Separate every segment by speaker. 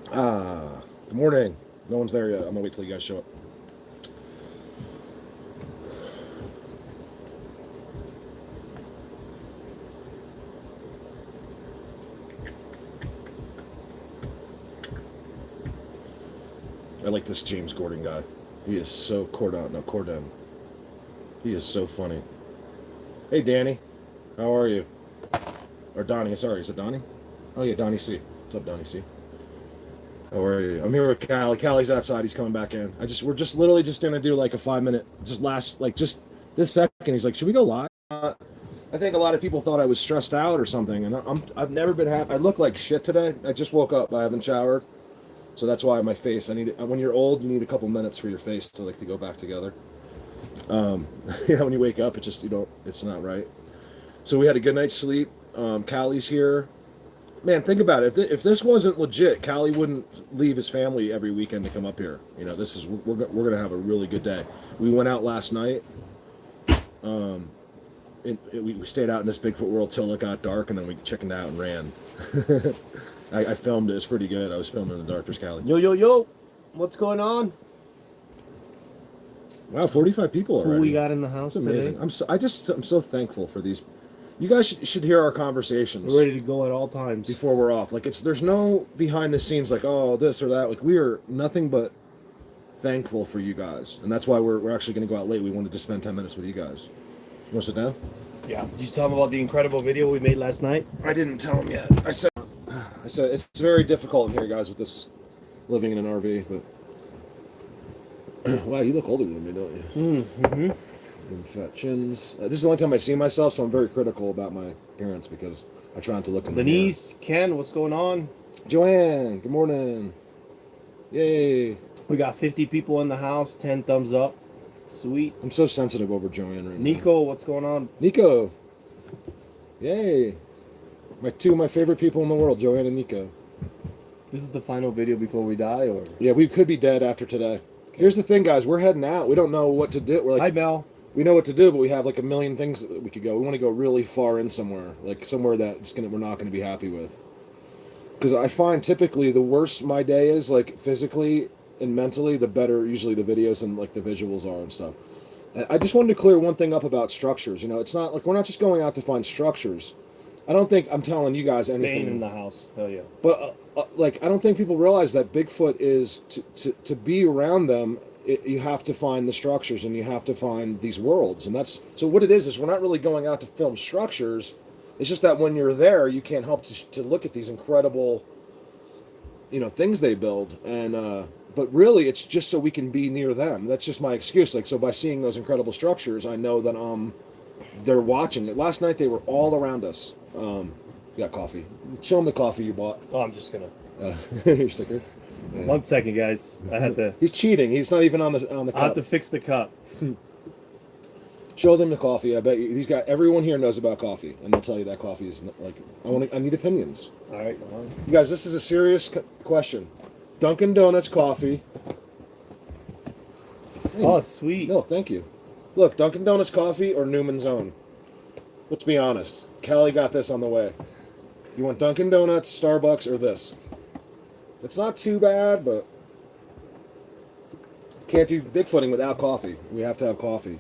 Speaker 1: Good morning. No one's there yet. I'm gonna wait till you guys show up. I like this James Gordon guy. He is so Corden. He is so funny. Hey, Danny. How are you? Or Donnie. Sorry, is it Donnie? Oh, yeah, Donnie C. What's up, Donnie C? How are you? I'm here with Callie. Callie's outside. He's coming back in. We're just literally just gonna do like a 5 minute, just this second. He's like, should we go live? I think a lot of people thought I was stressed out or something, and I've never been happy. I look like shit today. I just woke up. I haven't showered, so that's why my face. I need it. When you're old, you need a couple minutes for your face to go back together. When you wake up, it just you don't. It's not right. So we had a good night's sleep. Callie's here. Man, think about it. If this wasn't legit, Callie wouldn't leave his family every weekend to come up here. This is we're gonna have a really good day. We went out last night. We stayed out in this Bigfoot world till it got dark, and then we chickened out and ran. I filmed it. It's pretty good. I was filming in the dark. There's Callie.
Speaker 2: Yo, what's going on?
Speaker 1: Wow, 45 people already.
Speaker 2: Who we got in the house
Speaker 1: It's amazing.
Speaker 2: today?
Speaker 1: I'm so thankful for these. You guys should hear our conversations.
Speaker 2: We're ready to go at all times.
Speaker 1: Before we're off. There's no behind the scenes this or that. We are nothing but thankful for you guys, and that's why we're actually going to go out late. We wanted to spend 10 minutes with you guys. You want to sit down?
Speaker 2: Yeah. Did you tell him about the incredible video we made last night?
Speaker 1: I didn't tell him yet. I said it's very difficult in here, guys, with this living in an RV. But wow, you look older than me, don't you?
Speaker 2: Mm-hmm.
Speaker 1: And fat chins. This is the only time I see myself, so I'm very critical about my appearance because I try not to look in the mirror.
Speaker 2: Denise, Ken, what's going on?
Speaker 1: Joanne, good morning. Yay.
Speaker 2: We got 50 people in the house, 10 thumbs up. Sweet.
Speaker 1: I'm so sensitive over Joanne right now.
Speaker 2: Nico, what's going on?
Speaker 1: Nico. Yay. Two of my favorite people in the world, Joanne and Nico.
Speaker 2: This is the final video before we die, or?
Speaker 1: Yeah, we could be dead after today. Here's the thing, guys. We're heading out. We don't know what to do. We're
Speaker 2: Hi, Mel.
Speaker 1: We know what to do, but we have a million things that we could go. We want to go really far in somewhere, somewhere that we're not going to be happy with. Because I find typically the worse my day is, physically and mentally, the better usually the videos and the visuals are and stuff. And I just wanted to clear one thing up about structures. It's not we're not just going out to find structures. I don't think I'm telling you guys anything.
Speaker 2: Staying in the house, hell yeah.
Speaker 1: But I don't think people realize that Bigfoot is to be around them. You have to find the structures and you have to find these worlds, and that's so. What it is we're not really going out to film structures. It's just that when you're there, you can't help to look at these incredible, things they build, and but really it's just so we can be near them. That's just my excuse. So by seeing those incredible structures, I know that they're watching it. Last night they were all around us. You got coffee. Show them the coffee you bought.
Speaker 2: Oh, I'm just gonna.
Speaker 1: Your sticker.
Speaker 2: Yeah. 1 second, guys. I had to.
Speaker 1: He's cheating. He's not even on the cup.
Speaker 2: I have to fix the cup.
Speaker 1: Show them the coffee. I bet you everyone here knows about coffee, and they'll tell you that coffee is I need opinions.
Speaker 2: All right.
Speaker 1: You guys, this is a serious question. Dunkin' Donuts coffee.
Speaker 2: Oh, sweet.
Speaker 1: No, thank you. Look, Dunkin' Donuts coffee or Newman's Own. Let's be honest. Callie got this on the way. You want Dunkin' Donuts, Starbucks, or this? It's not too bad, but can't do Bigfooting without coffee. We have to have coffee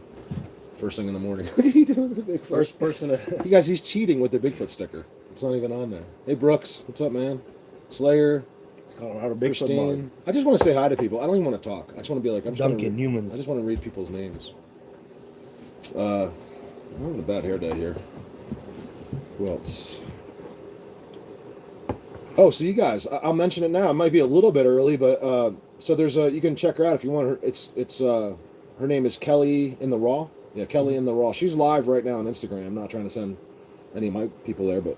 Speaker 1: first thing in the morning. What are you doing with the Bigfoot?
Speaker 2: First person to...
Speaker 1: You guys, he's cheating with the Bigfoot sticker. It's not even on there. Hey, Brooks. What's up, man? Slayer.
Speaker 2: It's Colorado Bigfoot
Speaker 1: Christine. I just want to say hi to people. I don't even want to talk. I just want to be I'm just
Speaker 2: Duncan Humans.
Speaker 1: I just want to read people's names. I'm having a bad hair day here. Who else? Oh, so you guys, I'll mention it now. It might be a little bit early, but so there's you can check her out if you want her. It's her name is Kelly in the Raw. Yeah, Kelly in the Raw. She's live right now on Instagram. I'm not trying to send any of my people there, but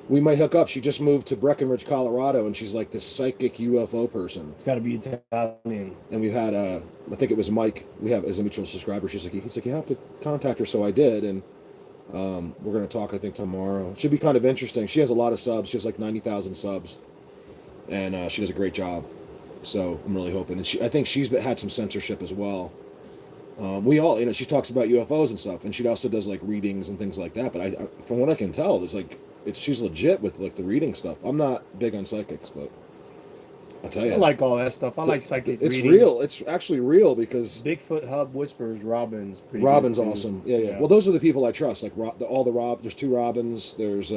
Speaker 1: we might hook up. She just moved to Breckenridge, Colorado, and she's like this psychic UFO person.
Speaker 2: It's got to be Italian.
Speaker 1: And we've had I think it was Mike. We have as a mutual subscriber. He's like you have to contact her. So I did, and we're going to talk, I think, tomorrow. It should be kind of interesting. She has a lot of subs. She has 90,000 subs. And she does a great job. So I'm really hoping. And I think she's had some censorship as well. We all, she talks about UFOs and stuff. And she also does, readings and things like that. But from what I can tell, there's, she's legit with, the reading stuff. I'm not big on psychics, but I'll tell you.
Speaker 2: I like all that stuff. I like psychic
Speaker 1: It's
Speaker 2: reading.
Speaker 1: real. It's actually real because
Speaker 2: Bigfoot Hub Whispers, Robin's pretty
Speaker 1: Robin's
Speaker 2: good, too.
Speaker 1: awesome. Yeah. Well, those are the people I trust. Like all the Rob. There's 2 Robins. There's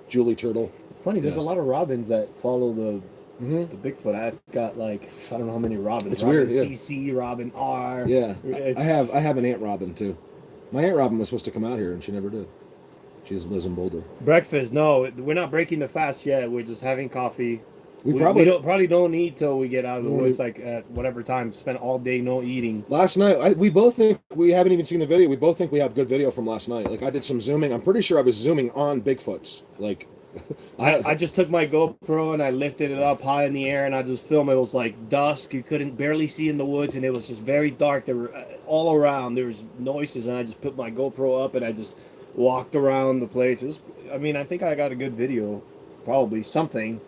Speaker 1: Julie Turtle.
Speaker 2: It's funny. There's a lot of Robins that follow the Bigfoot. I've got like I don't know how many Robins.
Speaker 1: It's
Speaker 2: Robin
Speaker 1: weird, yeah.
Speaker 2: CC, Robin R.
Speaker 1: Yeah,
Speaker 2: It's-
Speaker 1: I have an Aunt Robin too. My Aunt Robin was supposed to come out here and she never did. She lives in Boulder.
Speaker 2: Breakfast. No, we're not breaking the fast yet. We're just having coffee.
Speaker 1: We
Speaker 2: We
Speaker 1: probably
Speaker 2: don't eat till we get out of the
Speaker 1: Well,
Speaker 2: woods, like at whatever time. Spend all day no eating.
Speaker 1: last night. We both think we haven't even seen the video. We both think we have good video from last night. Like I did some zooming. I'm pretty sure I was zooming on Bigfoots. Like
Speaker 2: I just took my GoPro and I lifted it up high in the air and I just filmed. It was like dusk. You couldn't barely see in the woods and it was just very dark. There were all around. There was noises and I just put my GoPro up and I just walked around the place. I think I got a good video. Probably something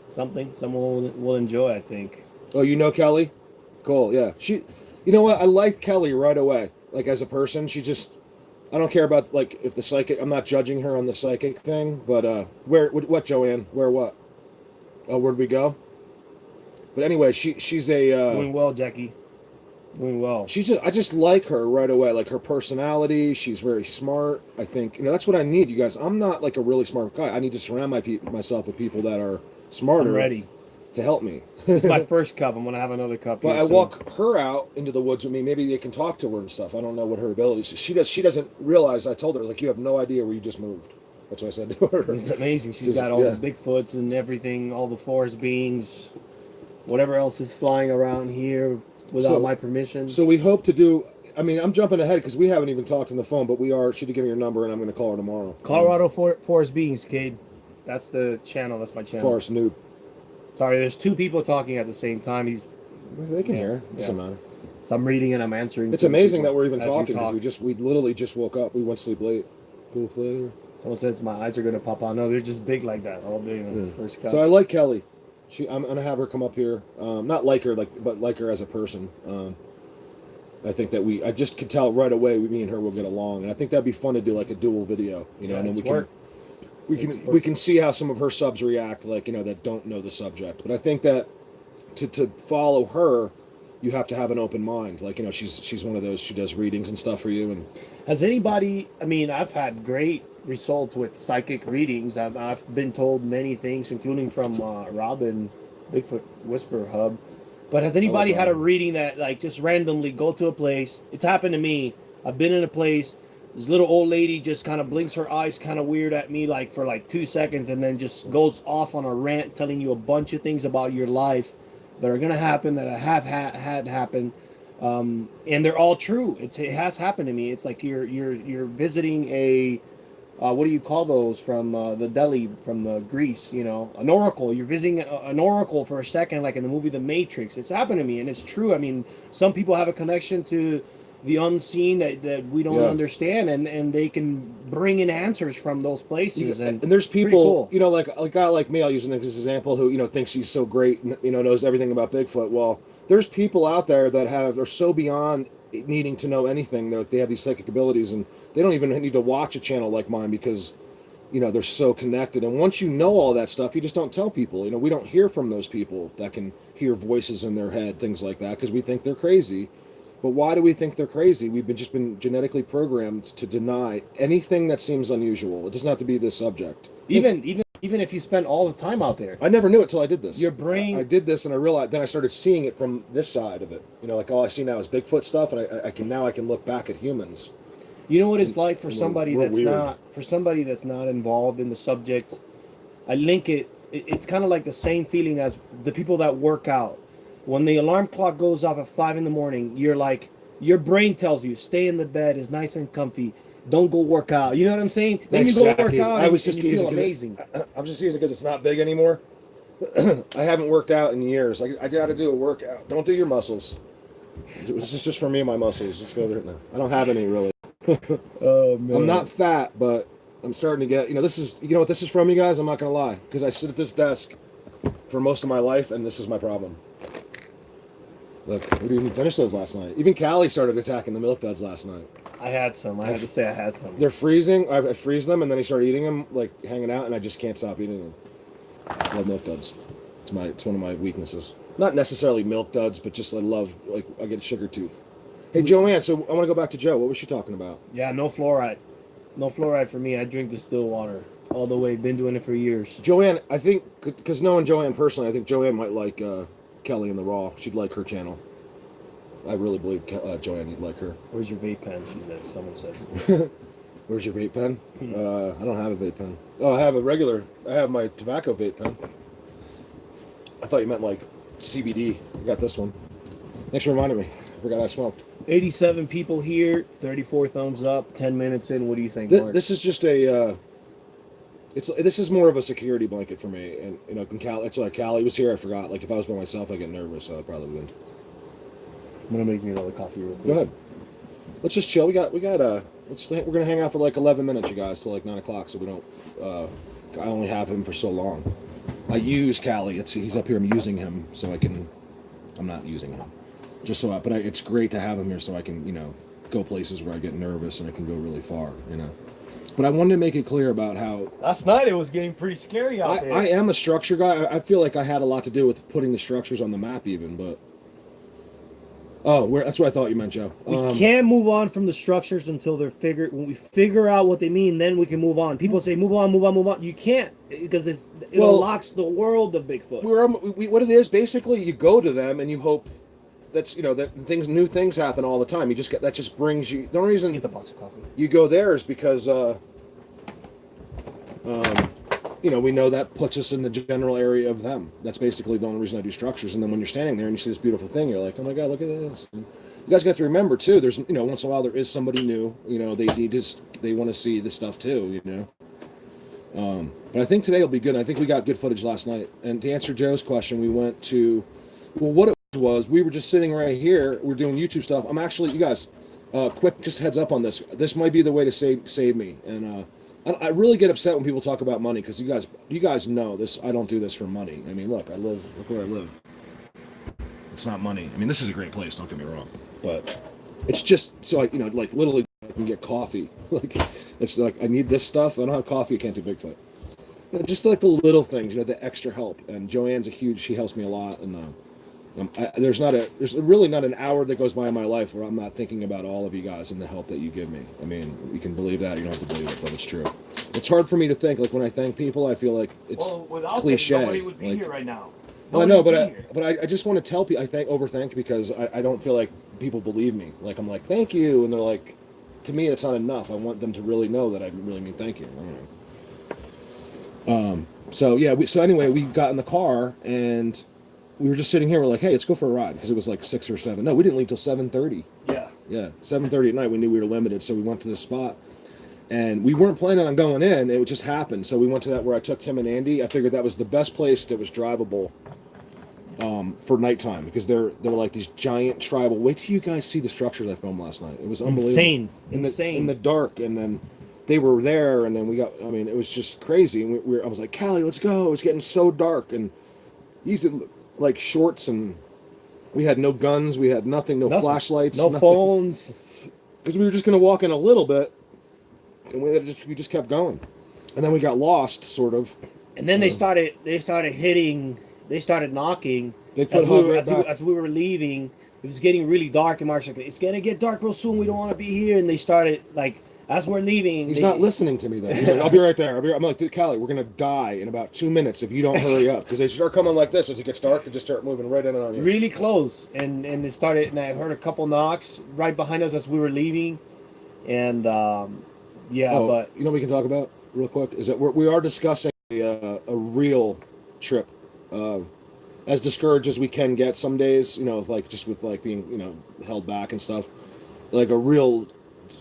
Speaker 2: someone will enjoy. I think.
Speaker 1: Oh, you know Kelly? Cool. Yeah. You know what? I like Kelly right away. Like as a person, she just. I don't care about like if the psychic. I'm not judging her on the psychic thing, but what Joanne? Where what? Oh, where'd we go? But anyway, she's a.
Speaker 2: Doing well, Jackie. Doing well.
Speaker 1: I just like her right away. Like her personality. She's very smart. I think that's what I need, you guys. I'm not like a really smart guy. I need to surround myself with people that are smarter.
Speaker 2: I'm ready.
Speaker 1: To help me.
Speaker 2: It's my first cup. I'm gonna have another cup.
Speaker 1: But
Speaker 2: here
Speaker 1: I
Speaker 2: soon.
Speaker 1: walk her out into the woods with me. Maybe they can talk to her and stuff. I don't know what her abilities. She doesn't realize. I told her, I was like, you have no idea where you just moved. That's what I said to her.
Speaker 2: It's amazing. She's got all the Bigfoots and everything, all the forest beings, whatever else is flying around here without my permission.
Speaker 1: So we hope to do. I mean, I'm jumping ahead because we haven't even talked on the phone, but we are. She did give me your number, and I'm going to call her tomorrow.
Speaker 2: Colorado Forest Beings, Cade. That's the channel. That's my channel.
Speaker 1: Forest Noob.
Speaker 2: Sorry, there's 2 people talking at the same time.
Speaker 1: They can hear. It doesn't matter.
Speaker 2: So I'm reading and I'm answering.
Speaker 1: It's
Speaker 2: to
Speaker 1: amazing
Speaker 2: people
Speaker 1: that we're even
Speaker 2: as you
Speaker 1: talking
Speaker 2: talk.
Speaker 1: because we literally just woke up. We went to sleep late. Cool play.
Speaker 2: Someone says my eyes are gonna pop out. No, they're just big like that all day. When it's first cup.
Speaker 1: So I like Kelly. I'm gonna have her come up here. Not like her, but like her as a person. I think that I just could tell right away. Me and her will get along, and I think that'd be fun to do like a dual video. And then we can see how some of her subs react, like that don't know the subject. But I think that to follow her, you have to have an open mind. Like she's one of those. She does readings and stuff for you. And
Speaker 2: has anybody? I mean, I've had great results with psychic readings. I've been told many things, including from Robin, Bigfoot Whisper Hub. But has anybody had a reading that like just randomly go to a place? It's happened to me. I've been in a place. This little old lady just kind of blinks her eyes kind of weird at me like for like 2 seconds and then just goes off on a rant telling you a bunch of things about your life that are going to happen, that have had happen. And they're all true. It has happened to me. It's like you're visiting a what do you call those from the Delhi, from Greece, an oracle. You're visiting an oracle for a second, like in the movie The Matrix. It's happened to me, and it's true. I mean, some people have a connection to the unseen that we don't understand, and they can bring in answers from those places. And
Speaker 1: there's people,
Speaker 2: cool.
Speaker 1: Like a guy like me, I'll use an example, who, thinks he's so great and, knows everything about Bigfoot. Well, there's people out there that are so beyond needing to know anything that they have these psychic abilities, and they don't even need to watch a channel like mine because, they're so connected. And once you know all that stuff, you just don't tell people. We don't hear from those people that can hear voices in their head, things like that, because we think they're crazy. But why do we think they're crazy? We've just been genetically programmed to deny anything that seems unusual. It doesn't have to be this subject.
Speaker 2: Even if you spend all the time out there.
Speaker 1: I never knew it till I did this.
Speaker 2: Your brain.
Speaker 1: I did this and I realized. Then I started seeing it from this side of it. Like all I see now is Bigfoot stuff, and I can look back at humans.
Speaker 2: You know what it's like for somebody
Speaker 1: we're
Speaker 2: that's not involved in the subject. I link it. It's kind of like the same feeling as the people that work out. When the alarm clock goes off at 5 a.m, you're like, your brain tells you, stay in the bed, it's nice and comfy. Don't go work out. You know what I'm saying? Then you go work out and you feel amazing.
Speaker 1: I'm just teasing because it's not big anymore. I haven't worked out in years. I got to do a workout. Don't do your muscles. This is just for me and my muscles. Let's go over it now. I don't have any really.
Speaker 2: Oh man.
Speaker 1: I'm not fat, but I'm starting to get. This is. You know what this is from, you guys? I'm not gonna lie, because I sit at this desk for most of my life, and this is my problem. Look, we didn't even finish those last night. Even Callie started attacking the milk duds last night.
Speaker 2: I had some. I had to say I had some.
Speaker 1: They're freezing. I freeze them, and then he started eating them, like hanging out, and I just can't stop eating them. I love milk duds. It's one of my weaknesses. Not necessarily milk duds, but just I love, like, I get sugar tooth. Hey, Joanne, so I want to go back to Joe. What was she talking about?
Speaker 2: Yeah, no fluoride. No fluoride for me. I drink distilled water all the way. Been doing it for years.
Speaker 1: Joanne, I think, because knowing Joanne personally, I think Joanne might like Kelly in the Raw. She'd like her channel. I really believe Joanne, you'd like her.
Speaker 2: Where's your vape pen? She said. Someone said.
Speaker 1: Where's your vape pen? I don't have a vape pen. Oh, I have my tobacco vape pen. I thought you meant like CBD. I got this one. Thanks for reminding me. I forgot I smoked.
Speaker 2: 87 people here. 34 thumbs up. 10 minutes in. What do you think, Mark?
Speaker 1: This is just a. This is more of a security blanket for me, and you know, it's like Callie was here. I forgot. Like if I was by myself, I get nervous, so I probably wouldn't.
Speaker 2: I'm gonna make me another coffee real quick.
Speaker 1: Go ahead. Let's just chill. We're gonna hang out for like 11 minutes, you guys, till like 9 o'clock, so we don't. I only have him for so long. I use Callie. He's up here. I'm using him so I can. I'm not using him, just so. But it's great to have him here so I can, you know, go places where I get nervous and I can go really far, you know. But I wanted to make it clear about how
Speaker 2: last night it was getting pretty scary out there.
Speaker 1: I am a structure guy. I feel like I had a lot to do with putting the structures on the map, even. But that's what I thought you meant, Joe.
Speaker 2: We can't move on from the structures until when we figure out what they mean, then we can move on. People say move on, move on, move on. You can't because it unlocks the world of Bigfoot.
Speaker 1: What it is basically, you go to them and you hope that new things happen all the time. That just brings you. The only reason
Speaker 2: Get the box of coffee.
Speaker 1: you go there is because we know that puts us in the general area of them. That's basically the only reason I do structures. And then when you're standing there and you see this beautiful thing, you're like, oh my God, look at this. And you guys got to remember too, there's, once in a while there is somebody new, they want to see this stuff too, but I think today will be good. I think we got good footage last night. And to answer Joe's question, we went to, what it was, we were just sitting right here. We're doing YouTube stuff. I'm actually, you guys, quick, just heads up on this. This might be the way to save me. And, I really get upset when people talk about money because you guys know this. I don't do this for money. I mean, look where I live. It's not money. I mean, this is a great place. Don't get me wrong, but it's just so like literally I can get coffee. Like it's like I need this stuff. I don't have coffee. I can't do Bigfoot. Just like the little things, the extra help. And Joanne's she helps me a lot. And there's really not an hour that goes by in my life where I'm not thinking about all of you guys and the help that you give me. I mean, you can believe that. You don't have to believe it, but it's true. It's hard for me to think. Like when I thank people, I feel like it's cliche.
Speaker 2: Them, nobody would be here right now.
Speaker 1: Well, I know, but I just want to tell people overthink because I don't feel like people believe me. Like I'm like thank you, and they're like, to me it's not enough. I want them to really know that I really mean thank you. I don't know. So anyway, we got in the car and we were just sitting here. We're like, hey, let's go for a ride because it was like 6 or 7. No, we didn't leave till 7:30. Yeah, 7:30 at night. We knew we were limited, so we went to this spot. And we weren't planning on going in. It just happened. So we went to that where I took Tim and Andy. I figured that was the best place that was drivable for nighttime because they're like these giant tribal. Wait till you guys see the structures I filmed last night. It was unbelievable.
Speaker 2: Insane.
Speaker 1: In the dark, and then they were there, and then we got. I mean, it was just crazy. And I was like, Callie, let's go. It was getting so dark, and these like shorts, and we had no guns. We had nothing. No flashlights.
Speaker 2: No phones.
Speaker 1: Because we were just gonna walk in a little bit. And we just kept going, and then we got lost, sort of.
Speaker 2: And then they started knocking. As we were leaving. It was getting really dark, and Mark's like, "It's gonna get dark real soon. We don't want to be here." And they started like, as we're leaving.
Speaker 1: He's not listening to me though. He's like, "I'll be right there." I'm like, "Dude, Callie, we're gonna die in about 2 minutes if you don't hurry up." Because they start coming like this as it gets dark. They just start moving right in on you.
Speaker 2: Really close, and it started. And I heard a couple knocks right behind us as we were leaving, and. But
Speaker 1: you know what we can talk about real quick is that we are discussing a real trip, as discouraged as we can get some days. Like just with like being held back and stuff, like a real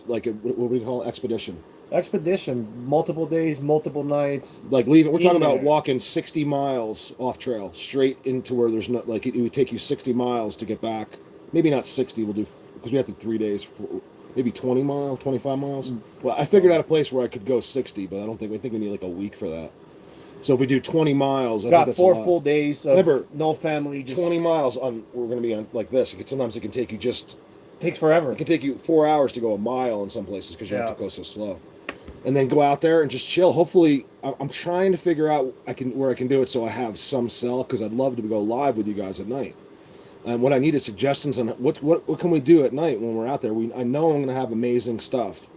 Speaker 1: what do we call it? Expedition,
Speaker 2: multiple days, multiple nights.
Speaker 1: Like leaving, we're talking about walking 60 miles off trail straight into where there's not like it would take you 60 miles to get back. Maybe not 60. We'll do because we have to 3 days. Maybe 20 miles, 25 miles. Well, I figured out a place where I could go 60, but I think we need like a week for that. So if we do 20 miles, I think that's
Speaker 2: 4 full days of
Speaker 1: Remember,
Speaker 2: no family.
Speaker 1: 20 miles we're going to be on like this. Sometimes it can take you
Speaker 2: takes forever.
Speaker 1: It can take you 4 hours to go a mile in some places because you have to go so slow. and then go out there and just chill. Hopefully, I'm trying to figure out where I can do it so I have some cell, because I'd love to go live with you guys at night. And what I need is suggestions on what can we do at night when we're out there. I know I'm going to have amazing stuff.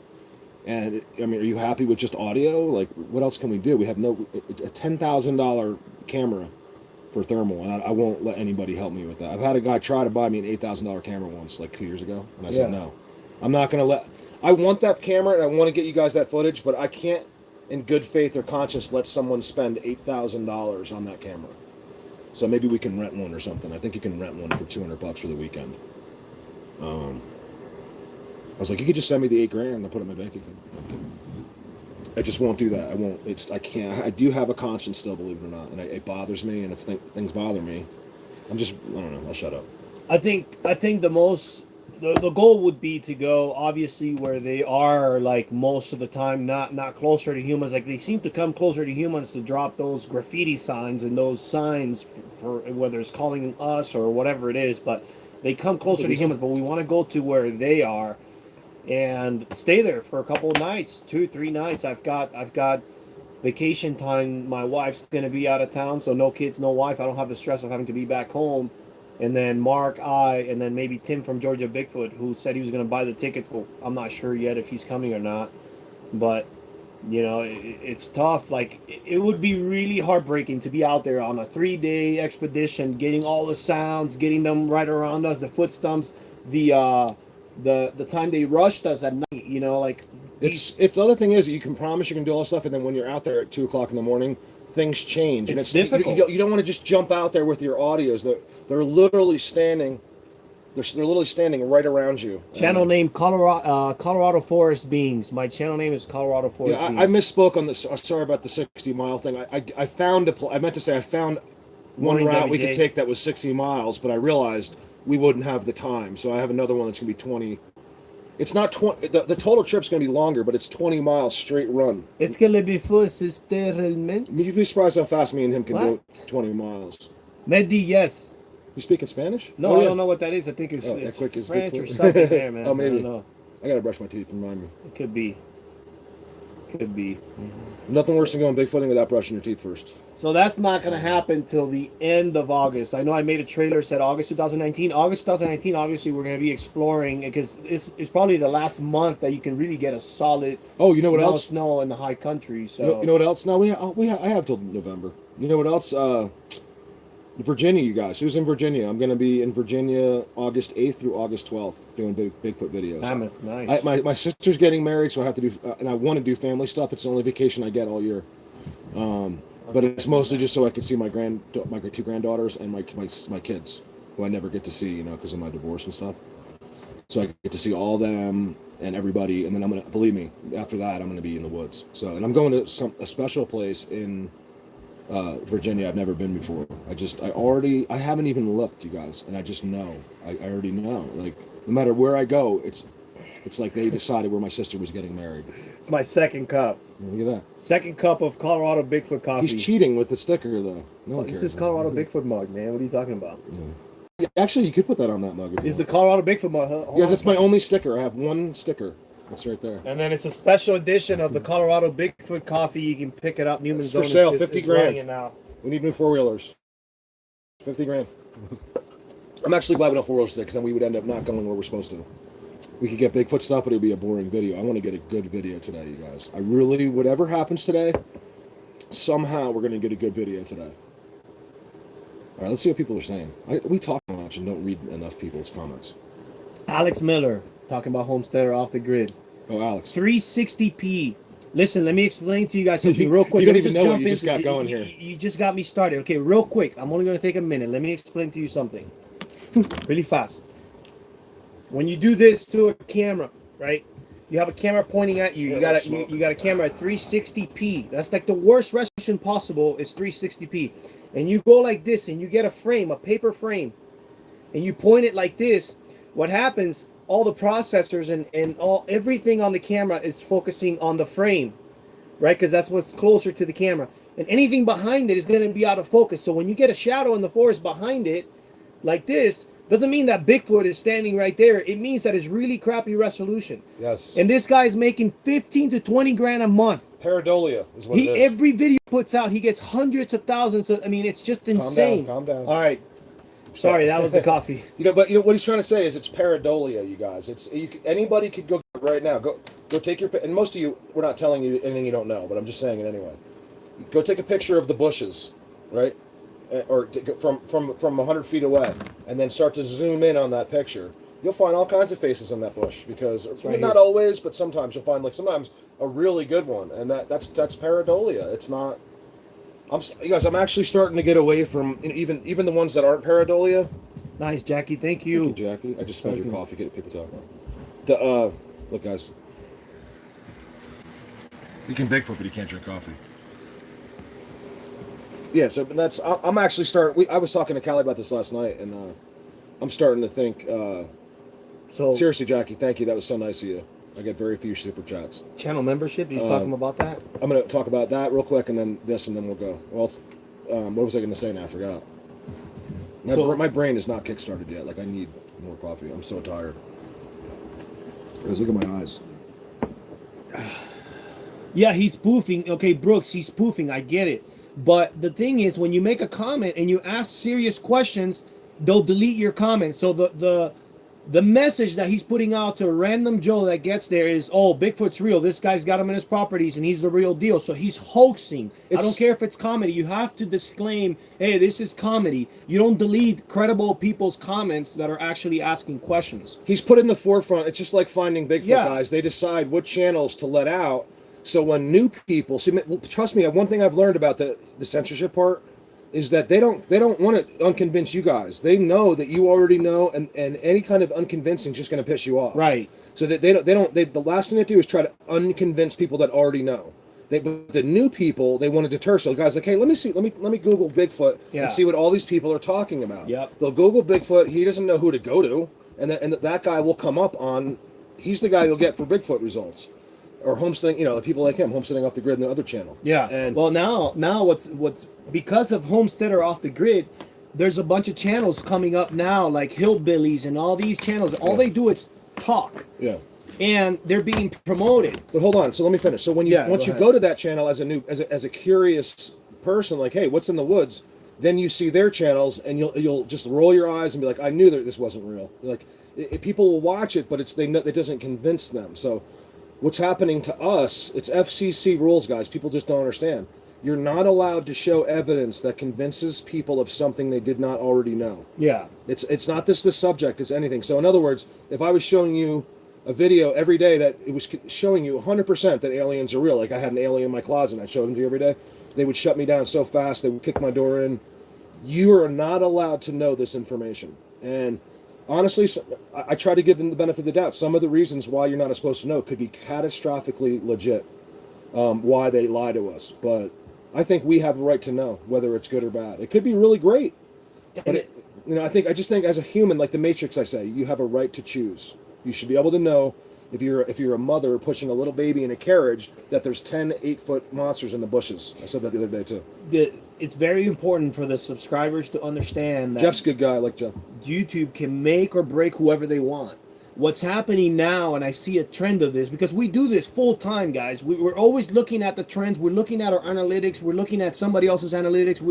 Speaker 1: And I mean, are you happy with just audio? Like, what else can we do? We have a $10,000 camera for thermal, and I won't let anybody help me with that. I've had a guy try to buy me an $8,000 camera once, like 2 years ago, and I said no. I'm not going to let. I want that camera, and I want to get you guys that footage, but I can't, in good faith or conscience, let someone spend $8,000 on that camera. So maybe we can rent one or something. I think you can rent one for $200 for the weekend. I was like, you could just send me the $8,000 and I'll put it in my bank account. I just won't do that. I won't. I can't. I do have a conscience still, believe it or not, and it bothers me. And if things bother me, I don't know. I'll shut up.
Speaker 2: I think the goal would be to go obviously where they are, like most of the time, not closer to humans. Like they seem to come closer to humans to drop those graffiti signs and those signs for whether it's calling us or whatever it is, but they come closer to humans. But we want to go to where they are and stay there for a couple of nights, 2-3 nights. I've got vacation time. My wife's gonna be out of town, so no kids, no wife. I don't have the stress of having to be back home. And then Mark, and then maybe Tim from Georgia Bigfoot, who said he was going to buy the tickets, but I'm not sure yet if he's coming or not. But, you know, it's tough. Like, it would be really heartbreaking to be out there on a 3-day expedition, getting all the sounds, getting them right around us, the foot stumps, the time they rushed us at night, you know, like.
Speaker 1: It's the other thing is you can promise you can do all this stuff, and then when you're out there at 2:00 in the morning, things change. And
Speaker 2: it's difficult.
Speaker 1: You don't want to just jump out there with your audios. They're literally standing. They're literally standing right around you.
Speaker 2: Channel name Colorado Forest Beings. My channel name is Colorado Forest Beings.
Speaker 1: I misspoke on this. Sorry about the 60-mile thing. I found I meant to say I found one route we could take that was 60 miles, but I realized we wouldn't have the time. So I have another one that's gonna be 20. It's not 20. The total trip's going to be longer, but it's 20 miles straight run.
Speaker 2: It's going to be literalmente.
Speaker 1: You'd be surprised how fast me and him can do 20 miles.
Speaker 2: Medi, yes.
Speaker 1: You speaking Spanish?
Speaker 2: No, I don't know what that is. I think it's French or something there, man.
Speaker 1: Oh, maybe.
Speaker 2: I don't know.
Speaker 1: I got to brush my teeth, remind me.
Speaker 2: It could be. Could be.
Speaker 1: Nothing worse than going Bigfooting without brushing your teeth first.
Speaker 2: So that's not going to happen till the end of August. I know I made a trailer said August 2019. August 2019, obviously, we're going to be exploring because it's probably the last month that you can really get a solid.
Speaker 1: Oh, you know what else?
Speaker 2: Snow in the high country. So
Speaker 1: you know what else? No, I have till November. You know what else? Virginia, you guys. Who's in Virginia? I'm going to be in Virginia August 8th through August 12th doing Bigfoot videos.
Speaker 2: Mammoth, nice.
Speaker 1: My sister's getting married, so I have to do, and I want to do family stuff. It's the only vacation I get all year. But it's mostly just so I can see my 2 granddaughters and my kids, who I never get to see, you know, because of my divorce and stuff. So I get to see all them and everybody, and then I'm gonna, believe me, after that I'm gonna be in the woods. So, and I'm going to a special place in Virginia I've never been before. I haven't even looked, you guys, and I just know. I already know. Like, no matter where I go, it's like they decided where my sister was getting married.
Speaker 2: It's my second cup.
Speaker 1: Look at that.
Speaker 2: Second cup of Colorado Bigfoot coffee.
Speaker 1: He's cheating with the sticker, though. No one cares.
Speaker 2: This is Colorado Bigfoot mug, man. What are you talking about?
Speaker 1: Yeah. Actually, you could put that on that mug.
Speaker 2: It's the Colorado Bigfoot mug.
Speaker 1: Yes, it's my only sticker. I have one sticker. That's right there.
Speaker 2: And then it's a special edition of the Colorado Bigfoot coffee. You can pick it up. Newman's
Speaker 1: for sale, $50,000. We need new 4-wheelers. $50,000. I'm actually glad we don't 4-wheelers today, because then we would end up not going where we're supposed to. We could get Bigfoot stuff, but it would be a boring video. I want to get a good video today, you guys. I really, whatever happens today, somehow we're going to get a good video today. All right, let's see what people are saying. We talk too much and don't read enough people's comments.
Speaker 2: Alex Miller, talking about Homesteader Off the Grid.
Speaker 1: Oh, Alex.
Speaker 2: 360p. Listen, let me explain to you guys something real quick.
Speaker 1: You don't even know what you just got going here.
Speaker 2: You just got me started. Okay, real quick. I'm only going to take a minute. Let me explain to you something. Really fast. When you do this to a camera, right? You have a camera pointing at you. You got a camera at 360p. That's like the worst resolution possible is 360p. And you go like this and you get a frame, a paper frame, and you point it like this. What happens? All the processors and everything on the camera is focusing on the frame, right? Because that's what's closer to the camera. And anything behind it is going to be out of focus. So when you get a shadow in the forest behind it, like this, doesn't mean that Bigfoot is standing right there. It means that it's really crappy resolution.
Speaker 1: Yes.
Speaker 2: And this guy's making 15 to 20 grand a month.
Speaker 1: Pareidolia is what it is.
Speaker 2: Every video he puts out, he gets hundreds of thousands. I mean, it's just insane.
Speaker 1: Calm down.
Speaker 2: All right. Sorry, that was the coffee.
Speaker 1: But what he's trying to say is it's pareidolia, you guys. Anybody could go right now. Go take your and most of you, we're not telling you anything you don't know, but I'm just saying it anyway. Go take a picture of the bushes, right, or from 100 feet away, and then start to zoom in on that picture. You'll find all kinds of faces in that bush because not always, but sometimes you'll find sometimes a really good one, and that's pareidolia. It's not. You guys, I'm actually starting to get away from even the ones that aren't pareidolia.
Speaker 2: Nice, Jackie. Thank you.
Speaker 1: Thank you, Jackie. I just smelled your coffee. Get people talking. Look, guys. You can Bigfoot, but you can't drink coffee. Yeah, so that's. I'm actually starting. I was talking to Callie about this last night, and I'm starting to think.
Speaker 2: So
Speaker 1: seriously, Jackie, thank you. That was so nice of you. I get very few super chats.
Speaker 2: Channel membership? You talking about that?
Speaker 1: I'm going to talk about that real quick, and then this, and then we'll go. Well, what was I going to say now? I forgot. My brain is not kickstarted yet. Like, I need more coffee. I'm so tired. Guys, look at my eyes.
Speaker 2: Yeah, he's spoofing. Okay, Brooks, he's spoofing. I get it. But the thing is, when you make a comment and you ask serious questions, they'll delete your comment. So the message that he's putting out to random Joe that gets there is, oh, Bigfoot's real. This guy's got him in his properties, and he's the real deal. So he's hoaxing. I don't care if it's comedy. You have to disclaim, hey, this is comedy. You don't delete credible people's comments that are actually asking questions.
Speaker 1: He's put in the forefront. It's just like finding Bigfoot, guys. They decide what channels to let out. So when new people see, trust me, one thing I've learned about the censorship part is that they don't want to unconvince you guys. They know that you already know, and any kind of unconvincing is just going to piss you off.
Speaker 2: Right.
Speaker 1: So that the last thing they do is try to unconvince people that already know. But the new people, they want to deter. So guys, like, hey, let me Google Bigfoot and see what all these people are talking about.
Speaker 2: Yep.
Speaker 1: They'll Google Bigfoot. He doesn't know who to go to, and that guy will come up on. He's the guy you'll get for Bigfoot results. Or homesteading, the people like him, homesteading off the grid in the other channel.
Speaker 2: Yeah.
Speaker 1: And
Speaker 2: well, now what's because of Homesteader Off the Grid, there's a bunch of channels coming up now, like Hillbillies and all these channels. All they do is talk.
Speaker 1: Yeah.
Speaker 2: And they're being promoted.
Speaker 1: But hold on. So let me finish. So once you go to that channel as a curious person, like, hey, what's in the woods? Then you see their channels, and you'll just roll your eyes and be like, I knew that this wasn't real. Like, people will watch it, but it doesn't convince them. So. What's happening to us, it's FCC rules, guys. People just don't understand. You're not allowed to show evidence that convinces people of something they did not already know.
Speaker 2: Yeah.
Speaker 1: It's not this the subject, it's anything. So in other words, if I was showing you a video every day that it was showing you 100% that aliens are real, like I had an alien in my closet and I showed them to you every day, they would shut me down so fast, they would kick my door in. You are not allowed to know this information. And honestly, I try to give them the benefit of the doubt. Some of the reasons why you're not supposed to know could be catastrophically legit, why they lie to us. But I think we have a right to know whether it's good or bad. It could be really great. But I just think as a human, like the Matrix, I say, you have a right to choose. You should be able to know if you're a mother pushing a little baby in a carriage that there's 10 8-foot monsters in the bushes. I said that the other day too.
Speaker 2: It's very important for the subscribers to understand that
Speaker 1: Jeff's a good guy. I like Jeff.
Speaker 2: YouTube can make or break whoever they want. What's happening now, and I see a trend of this, because we do this full time, guys. We're always looking at the trends. We're looking at our analytics. We're looking at somebody else's analytics.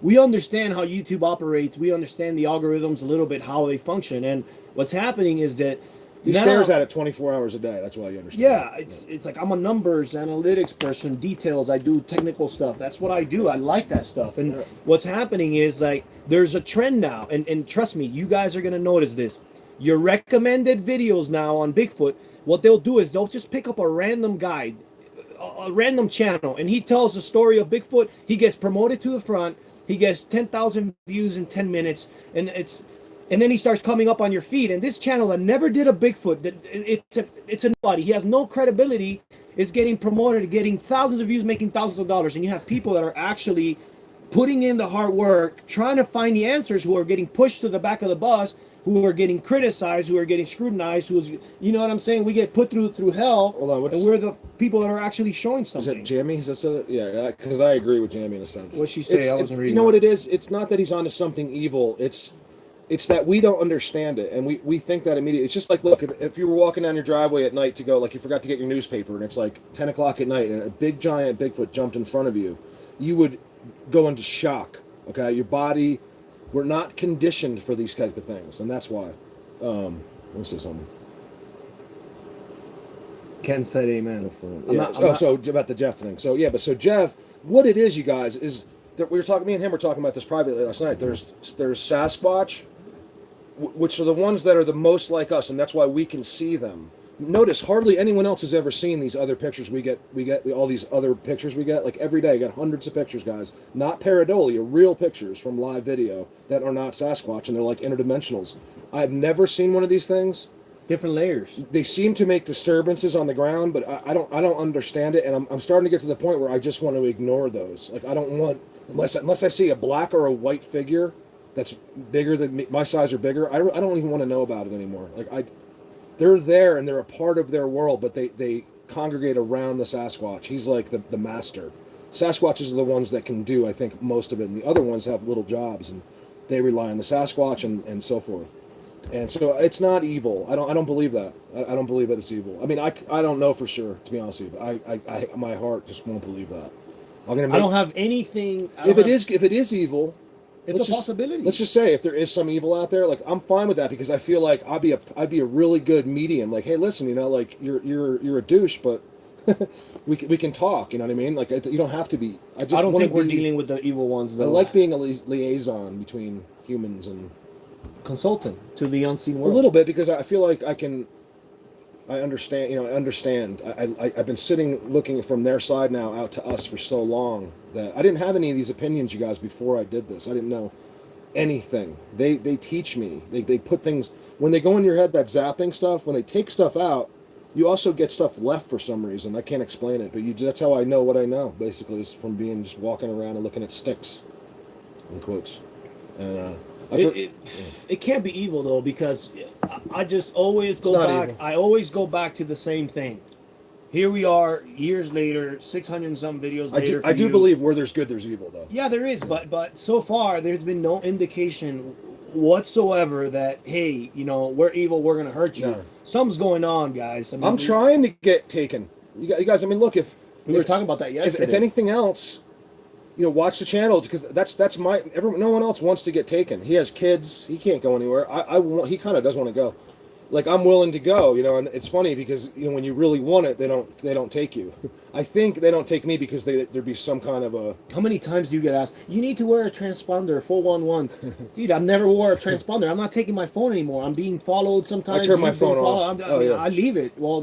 Speaker 2: We understand how YouTube operates. We understand the algorithms a little bit, how they function. And what's happening is that
Speaker 1: he stares at it 24 hours a day. That's why you understand.
Speaker 2: Yeah, it's like I'm a numbers analytics person, details. I do technical stuff. That's what I do. I like that stuff. And what's happening is like there's a trend now, and trust me, you guys are gonna notice this. Your recommended videos now on Bigfoot, what they'll do is they'll just pick up a random guide, a random channel, and he tells the story of Bigfoot. He gets promoted to the front. He gets 10,000 views in 10 minutes, and then he starts coming up on your feed. And this channel that never did a Bigfoot, that it's a nobody. He has no credibility. Is getting promoted, getting thousands of views, making thousands of dollars, and you have people that are actually putting in the hard work, trying to find the answers, who are getting pushed to the back of the bus, who are getting criticized, who are getting scrutinized, you know what I'm saying? We get put through hell,
Speaker 1: Hold on,
Speaker 2: and we're the people that are actually showing something.
Speaker 1: Is it Jamie? Yeah, because I agree with Jamie in a sense.
Speaker 2: What'd she say? I wasn't reading.
Speaker 1: You know what it is? It's not that he's onto something evil. It's it's that we don't understand it, and we think that immediately. It's just like, look, if you were walking down your driveway at night to go, like you forgot to get your newspaper, and it's like 10 o'clock at night, and a big giant Bigfoot jumped in front of you, you would go into shock. Okay, your body, we're not conditioned for these type of things, and that's why. Let me say something.
Speaker 2: Ken said amen.
Speaker 1: Yeah. So about the Jeff thing. So yeah, but so Jeff, what it is, you guys, is that we were talking. Me and him were talking about this privately last night. There's Sasquatch, which are the ones that are the most like us, and that's why we can see them. Notice hardly anyone else has ever seen these other pictures we get all these other pictures we get, like every day. I get hundreds of pictures, guys, not pareidolia, real pictures from live video that are not Sasquatch, and they're like interdimensionals. I've never seen one of these things.
Speaker 2: Different layers.
Speaker 1: They seem to make disturbances on the ground, but I don't understand it, and I'm starting to get to the point where I just want to ignore those. Like I don't want, unless I see a black or a white figure that's bigger than me, my size or bigger, I don't even want to know about it anymore. Like they're there and they're a part of their world, but they congregate around the Sasquatch. He's like the master. Sasquatches are the ones that can do, I think, most of it, and the other ones have little jobs, and they rely on the Sasquatch and so forth. And so it's not evil. I don't believe that. I don't believe that it's evil. I mean, I don't know for sure, to be honest with you. But I my heart just won't believe that.
Speaker 2: I don't have anything.
Speaker 1: If it is evil,
Speaker 2: it's a possibility.
Speaker 1: Let's just say if there is some evil out there, like I'm fine with that, because I feel like I'd be a really good medium. Like, hey, listen, you know, like you're a douche, but we can talk. You know what I mean? Like you don't have to be. I
Speaker 2: don't think we're dealing with the evil ones, though.
Speaker 1: I like being a liaison between humans and
Speaker 2: consultant to the unseen world.
Speaker 1: A little bit, because I feel like I understand. You know, I understand. I've been sitting looking from their side now out to us for so long that I didn't have any of these opinions, you guys, before I did this. I didn't know anything. They teach me. They put things, when they go in your head, that zapping stuff, when they take stuff out, you also get stuff left for some reason. I can't explain it, but that's how I know what I know, basically, is from being just walking around and looking at sticks, in quotes. And
Speaker 2: it can't be evil, though, because I just always go back.
Speaker 1: Evil.
Speaker 2: I always go back to the same thing. Here we are, years later, 600 and some videos later.
Speaker 1: I do believe where there's good, there's evil, though.
Speaker 2: Yeah, there is, but so far there's been no indication whatsoever that, hey, you know, we're evil, we're gonna hurt you. No. Something's going on, guys. I mean,
Speaker 1: I'm trying to get taken. You guys, I mean, look, if
Speaker 2: we were talking about that yesterday.
Speaker 1: If anything else, you know, watch the channel, because that's no one else wants to get taken. He has kids. He can't go anywhere. He kind of does want to go. Like, I'm willing to go, you know, and it's funny because, you know, when you really want it, they don't take you. I think they don't take me because there'd be some kind of a...
Speaker 2: How many times do you get asked, you need to wear a transponder, 411? Dude, I've never wore a transponder. I'm not taking my phone anymore. I'm being followed sometimes.
Speaker 1: I turn my phone off.
Speaker 2: I leave it. Well,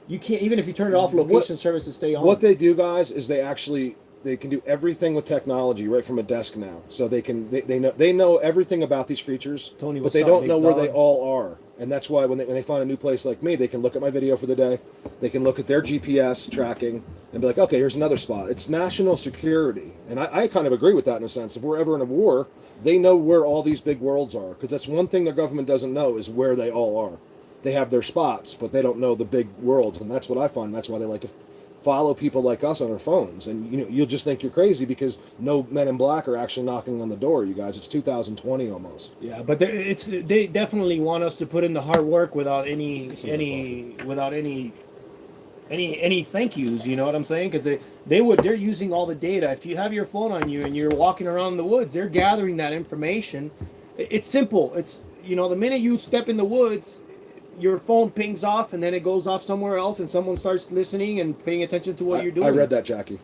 Speaker 2: you can't, even if you turn it off, location services stay on.
Speaker 1: What they do, guys, is they can do everything with technology right from a desk now. So they know everything about these creatures,
Speaker 2: Tony,
Speaker 1: but they don't know where they all are. And that's why when they find a new place like me, they can look at my video for the day. They can look at their GPS tracking and be like, okay, here's another spot. It's national security. And I kind of agree with that in a sense. If we're ever in a war, they know where all these big worlds are. Because that's one thing their government doesn't know, is where they all are. They have their spots, but they don't know the big worlds. And that's what I find. That's why they like to follow people like us on our phones, and you know, you'll just think you're crazy because no Men in Black are actually knocking on the door. You guys, it's 2020 almost.
Speaker 2: Yeah, but they definitely want us to put in the hard work without any thank yous. You know what I'm saying? Because they're using all the data. If you have your phone on you and you're walking around the woods, they're gathering that information. It's simple. It's, you know, the minute you step in the woods, your phone pings off, and then it goes off somewhere else, and someone starts listening and paying attention to what you're doing.
Speaker 1: I read that, Jackie,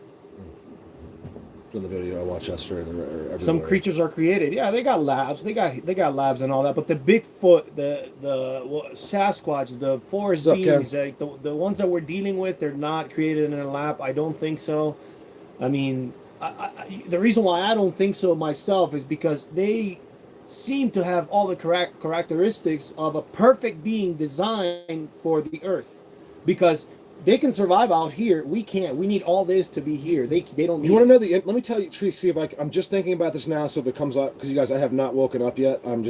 Speaker 1: from the video I watched yesterday.
Speaker 2: Some creatures are created. Yeah, they got labs. They got labs and all that. But the Bigfoot, the Sasquatch, the forest beings, like the ones that we're dealing with, they're not created in a lab. I don't think so. I mean, the reason why I don't think so myself is because they seem to have all the correct characteristics of a perfect being designed for the earth, because they can survive out here. We can't. We need all this to be here. They don't need.
Speaker 1: You want to know let me tell you, see if I'm just thinking about this now, so if it comes up, because you guys, I have not woken up yet. I'm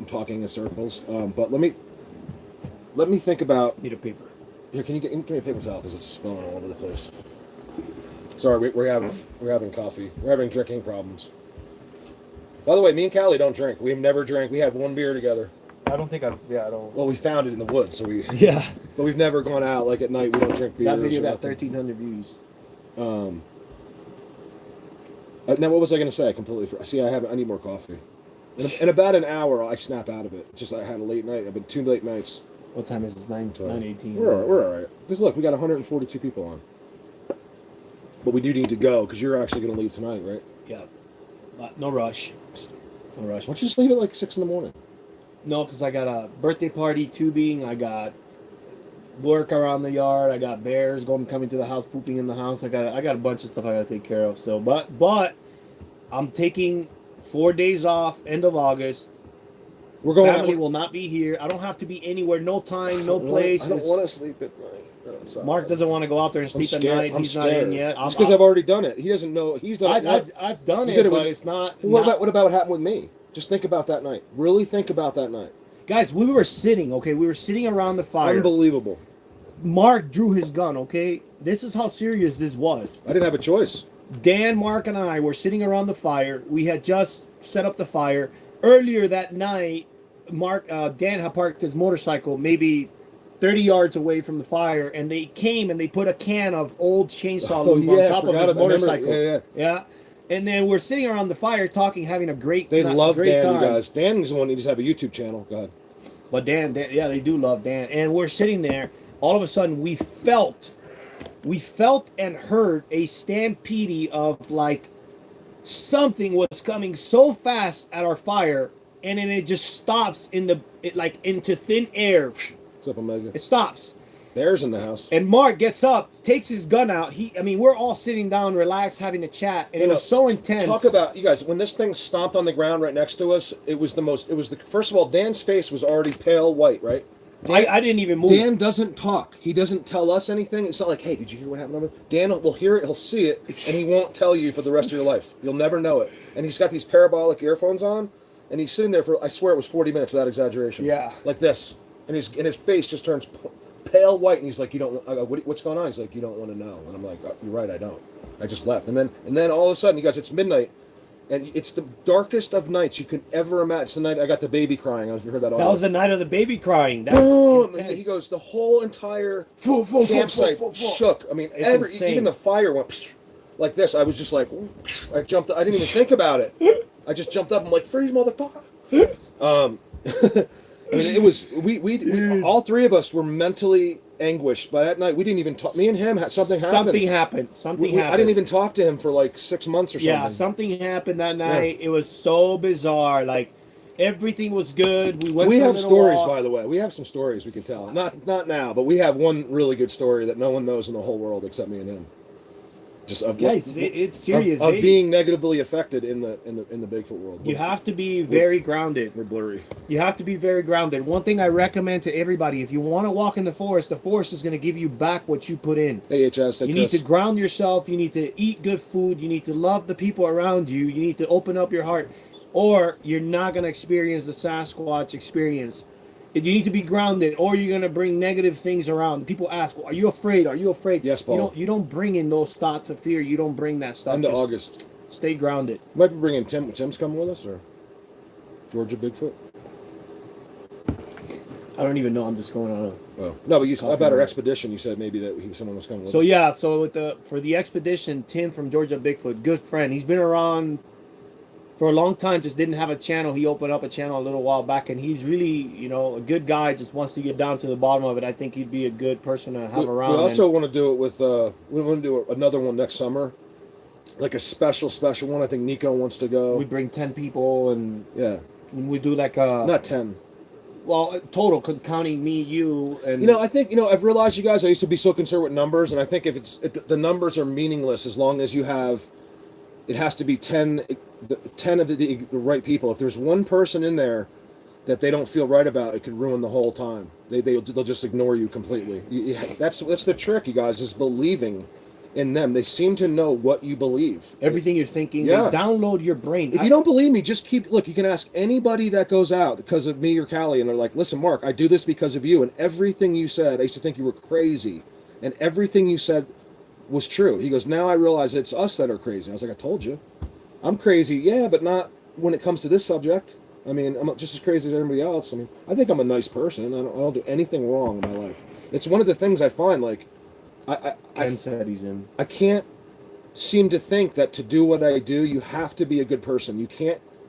Speaker 1: talking in circles. But let me think about.
Speaker 2: Need a paper.
Speaker 1: Here, can you give me a paper towel, because it's spilling all over the place. Sorry, we're having coffee. We're having drinking problems. By the way, me and Callie don't drink. We've never drank. We had one beer together.
Speaker 2: I don't think I've. Yeah, I don't.
Speaker 1: Well, we found it in the woods, so we.
Speaker 2: Yeah.
Speaker 1: But we've never gone out like at night. We don't drink beers.
Speaker 2: That video
Speaker 1: or
Speaker 2: got
Speaker 1: nothing.
Speaker 2: 1,300 views.
Speaker 1: Now, what was I going to say? I completely forgot. See, I need more coffee. In about an hour, I snap out of it. Just I had a late night. I've been 2 late nights.
Speaker 2: What time is this? 9:18.
Speaker 1: We're all right. Because look, we got 142 people on. But we do need to go because you're actually going to leave tonight, right?
Speaker 2: Yeah. No rush. No rush.
Speaker 1: Why don't you just leave at like 6 in the morning?
Speaker 2: No, because I got a birthday party tubing. I got work around the yard. I got bears coming to the house, pooping in the house. I got a bunch of stuff I got to take care of. So, but I'm taking 4 days off. End of August.
Speaker 1: We're going.
Speaker 2: Family will not be here. I don't have to be anywhere. No time. No place.
Speaker 1: I don't want to sleep at night. No,
Speaker 2: Mark doesn't want to go out there and sleep at night. He's not in yet.
Speaker 1: It's because I've already done it. He doesn't know. He's done it.
Speaker 2: I've done
Speaker 1: You
Speaker 2: it,
Speaker 1: did it
Speaker 2: but
Speaker 1: with-
Speaker 2: it's not.
Speaker 1: What about what happened with me? Just think about that night. Really think about that night.
Speaker 2: Guys, we were sitting. Okay, we were sitting around the fire.
Speaker 1: Unbelievable.
Speaker 2: Mark drew his gun. Okay, this is how serious this was.
Speaker 1: I didn't have a choice.
Speaker 2: Dan, Mark, and I were sitting around the fire. We had just set up the fire. Earlier that night, Dan had parked his motorcycle maybe 30 yards away from the fire, and they came and they put a can of old chainsaw lube on top of his motorcycle. Yeah. And then we're sitting around the fire talking, having a great
Speaker 1: They love
Speaker 2: great
Speaker 1: Dan,
Speaker 2: time.
Speaker 1: you guys. Dan's the one who just have a YouTube channel. God.
Speaker 2: But Dan, yeah, they do love Dan. And we're sitting there. All of a sudden, we felt and heard a stampede of like something was coming so fast at our fire, and then it just stops into thin air.
Speaker 1: What's up, Omega?
Speaker 2: It stops.
Speaker 1: Bears in the house.
Speaker 2: And Mark gets up, takes his gun out. We're all sitting down, relaxed, having a chat, and it was so intense.
Speaker 1: Talk about, you guys, when this thing stomped on the ground right next to us, first of all, Dan's face was already pale white, right?
Speaker 2: I didn't even move.
Speaker 1: Dan doesn't talk. He doesn't tell us anything. It's not like, hey, did you hear what happened over there? Dan will hear it, he'll see it, and he won't tell you for the rest of your life. You'll never know it. And he's got these parabolic earphones on, and he's sitting there for, I swear it was 40 minutes without exaggeration.
Speaker 2: Yeah.
Speaker 1: Like this. And his face just turns pale white, and he's like, I go, what's going on? He's like, you don't want to know. And I'm like, you're right, I don't. I just left. And then all of a sudden, you guys, it's midnight, and it's the darkest of nights you can ever imagine. It's the night I got the baby crying. I don't know if you heard that.
Speaker 2: That was the night of the baby crying. That's
Speaker 1: Boom! And
Speaker 2: intense.
Speaker 1: he goes, the whole entire campsite shook. I mean,
Speaker 2: insane.
Speaker 1: even the fire went like this. I was just like, I jumped. I didn't even think about it. I just jumped up. I'm like, freeze, motherfucker! I mean, it was we all three of us were mentally anguished by that night. We didn't even talk. Me and him had something happened.
Speaker 2: Something happened.
Speaker 1: I didn't even talk to him for like 6 months or something.
Speaker 2: Yeah, something happened that night. It was so bizarre. Like everything was good. We
Speaker 1: have stories, by the way. We have some stories we can tell. Not now, but we have one really good story that no one knows in the whole world except me and him. Just of
Speaker 2: Guys, it's serious.
Speaker 1: Of being negatively affected in the Bigfoot world.
Speaker 2: You have to be very grounded.
Speaker 1: We're blurry.
Speaker 2: You have to be very grounded. One thing I recommend to everybody: if you want to walk in the forest is going to give you back what you put in.
Speaker 1: Hey, HS.
Speaker 2: You need to ground yourself. You need to eat good food. You need to love the people around you. You need to open up your heart, or you're not going to experience the Sasquatch experience. You need to be grounded, or you're going to bring negative things around. People ask, well, "Are you afraid? Are you afraid?"
Speaker 1: Yes, Paul.
Speaker 2: You don't bring in those thoughts of fear. You don't bring that stuff.
Speaker 1: End of
Speaker 2: Just
Speaker 1: August.
Speaker 2: Stay grounded.
Speaker 1: Might be bringing Tim. Tim's coming with us, or Georgia Bigfoot.
Speaker 2: I don't even know. I'm just going on a.
Speaker 1: Oh no, but
Speaker 2: Coffee
Speaker 1: about our
Speaker 2: break.
Speaker 1: expedition, you said maybe that someone was coming with
Speaker 2: So
Speaker 1: us.
Speaker 2: yeah, so for the expedition, Tim from Georgia Bigfoot, good friend. He's been around for a long time. Just didn't have a channel. He opened up a channel a little while back, and he's really, a good guy. Just wants to get down to the bottom of it. I think he'd be a good person to have around.
Speaker 1: We also want to do it with. We want to do another one next summer, like a special one. I think Nico wants to go.
Speaker 2: We bring 10 people, and
Speaker 1: Yeah,
Speaker 2: we do like a
Speaker 1: not 10.
Speaker 2: well total counting me, you, and
Speaker 1: I think I've realized, you guys, I used to be so concerned with numbers, and I think if the numbers are meaningless as long as you have, it has to be 10 of the right people. If there's one person in there that they don't feel right about, it could ruin the whole time. They'll just ignore you completely. That's the trick, you guys, is believing in them. They seem to know what you believe.
Speaker 2: everything you're thinking.
Speaker 1: Yeah.
Speaker 2: They download your brain.
Speaker 1: If you don't believe me, just look, you can ask anybody that goes out because of me or Callie, and they're like, listen, Mark, I do this because of you, and everything you said, I used to think you were crazy, and everything you said was true. He goes, now I realize it's us that are crazy. I was like, I told you. I'm crazy, yeah, but not when it comes to this subject, I mean, I'm just as crazy as everybody else. I mean, I think I'm a nice person. I don't do anything wrong in my life. It's one of the things I find, like,
Speaker 2: Ken said he's in.
Speaker 1: I can't seem to think that to do what I do, you have to be a good person.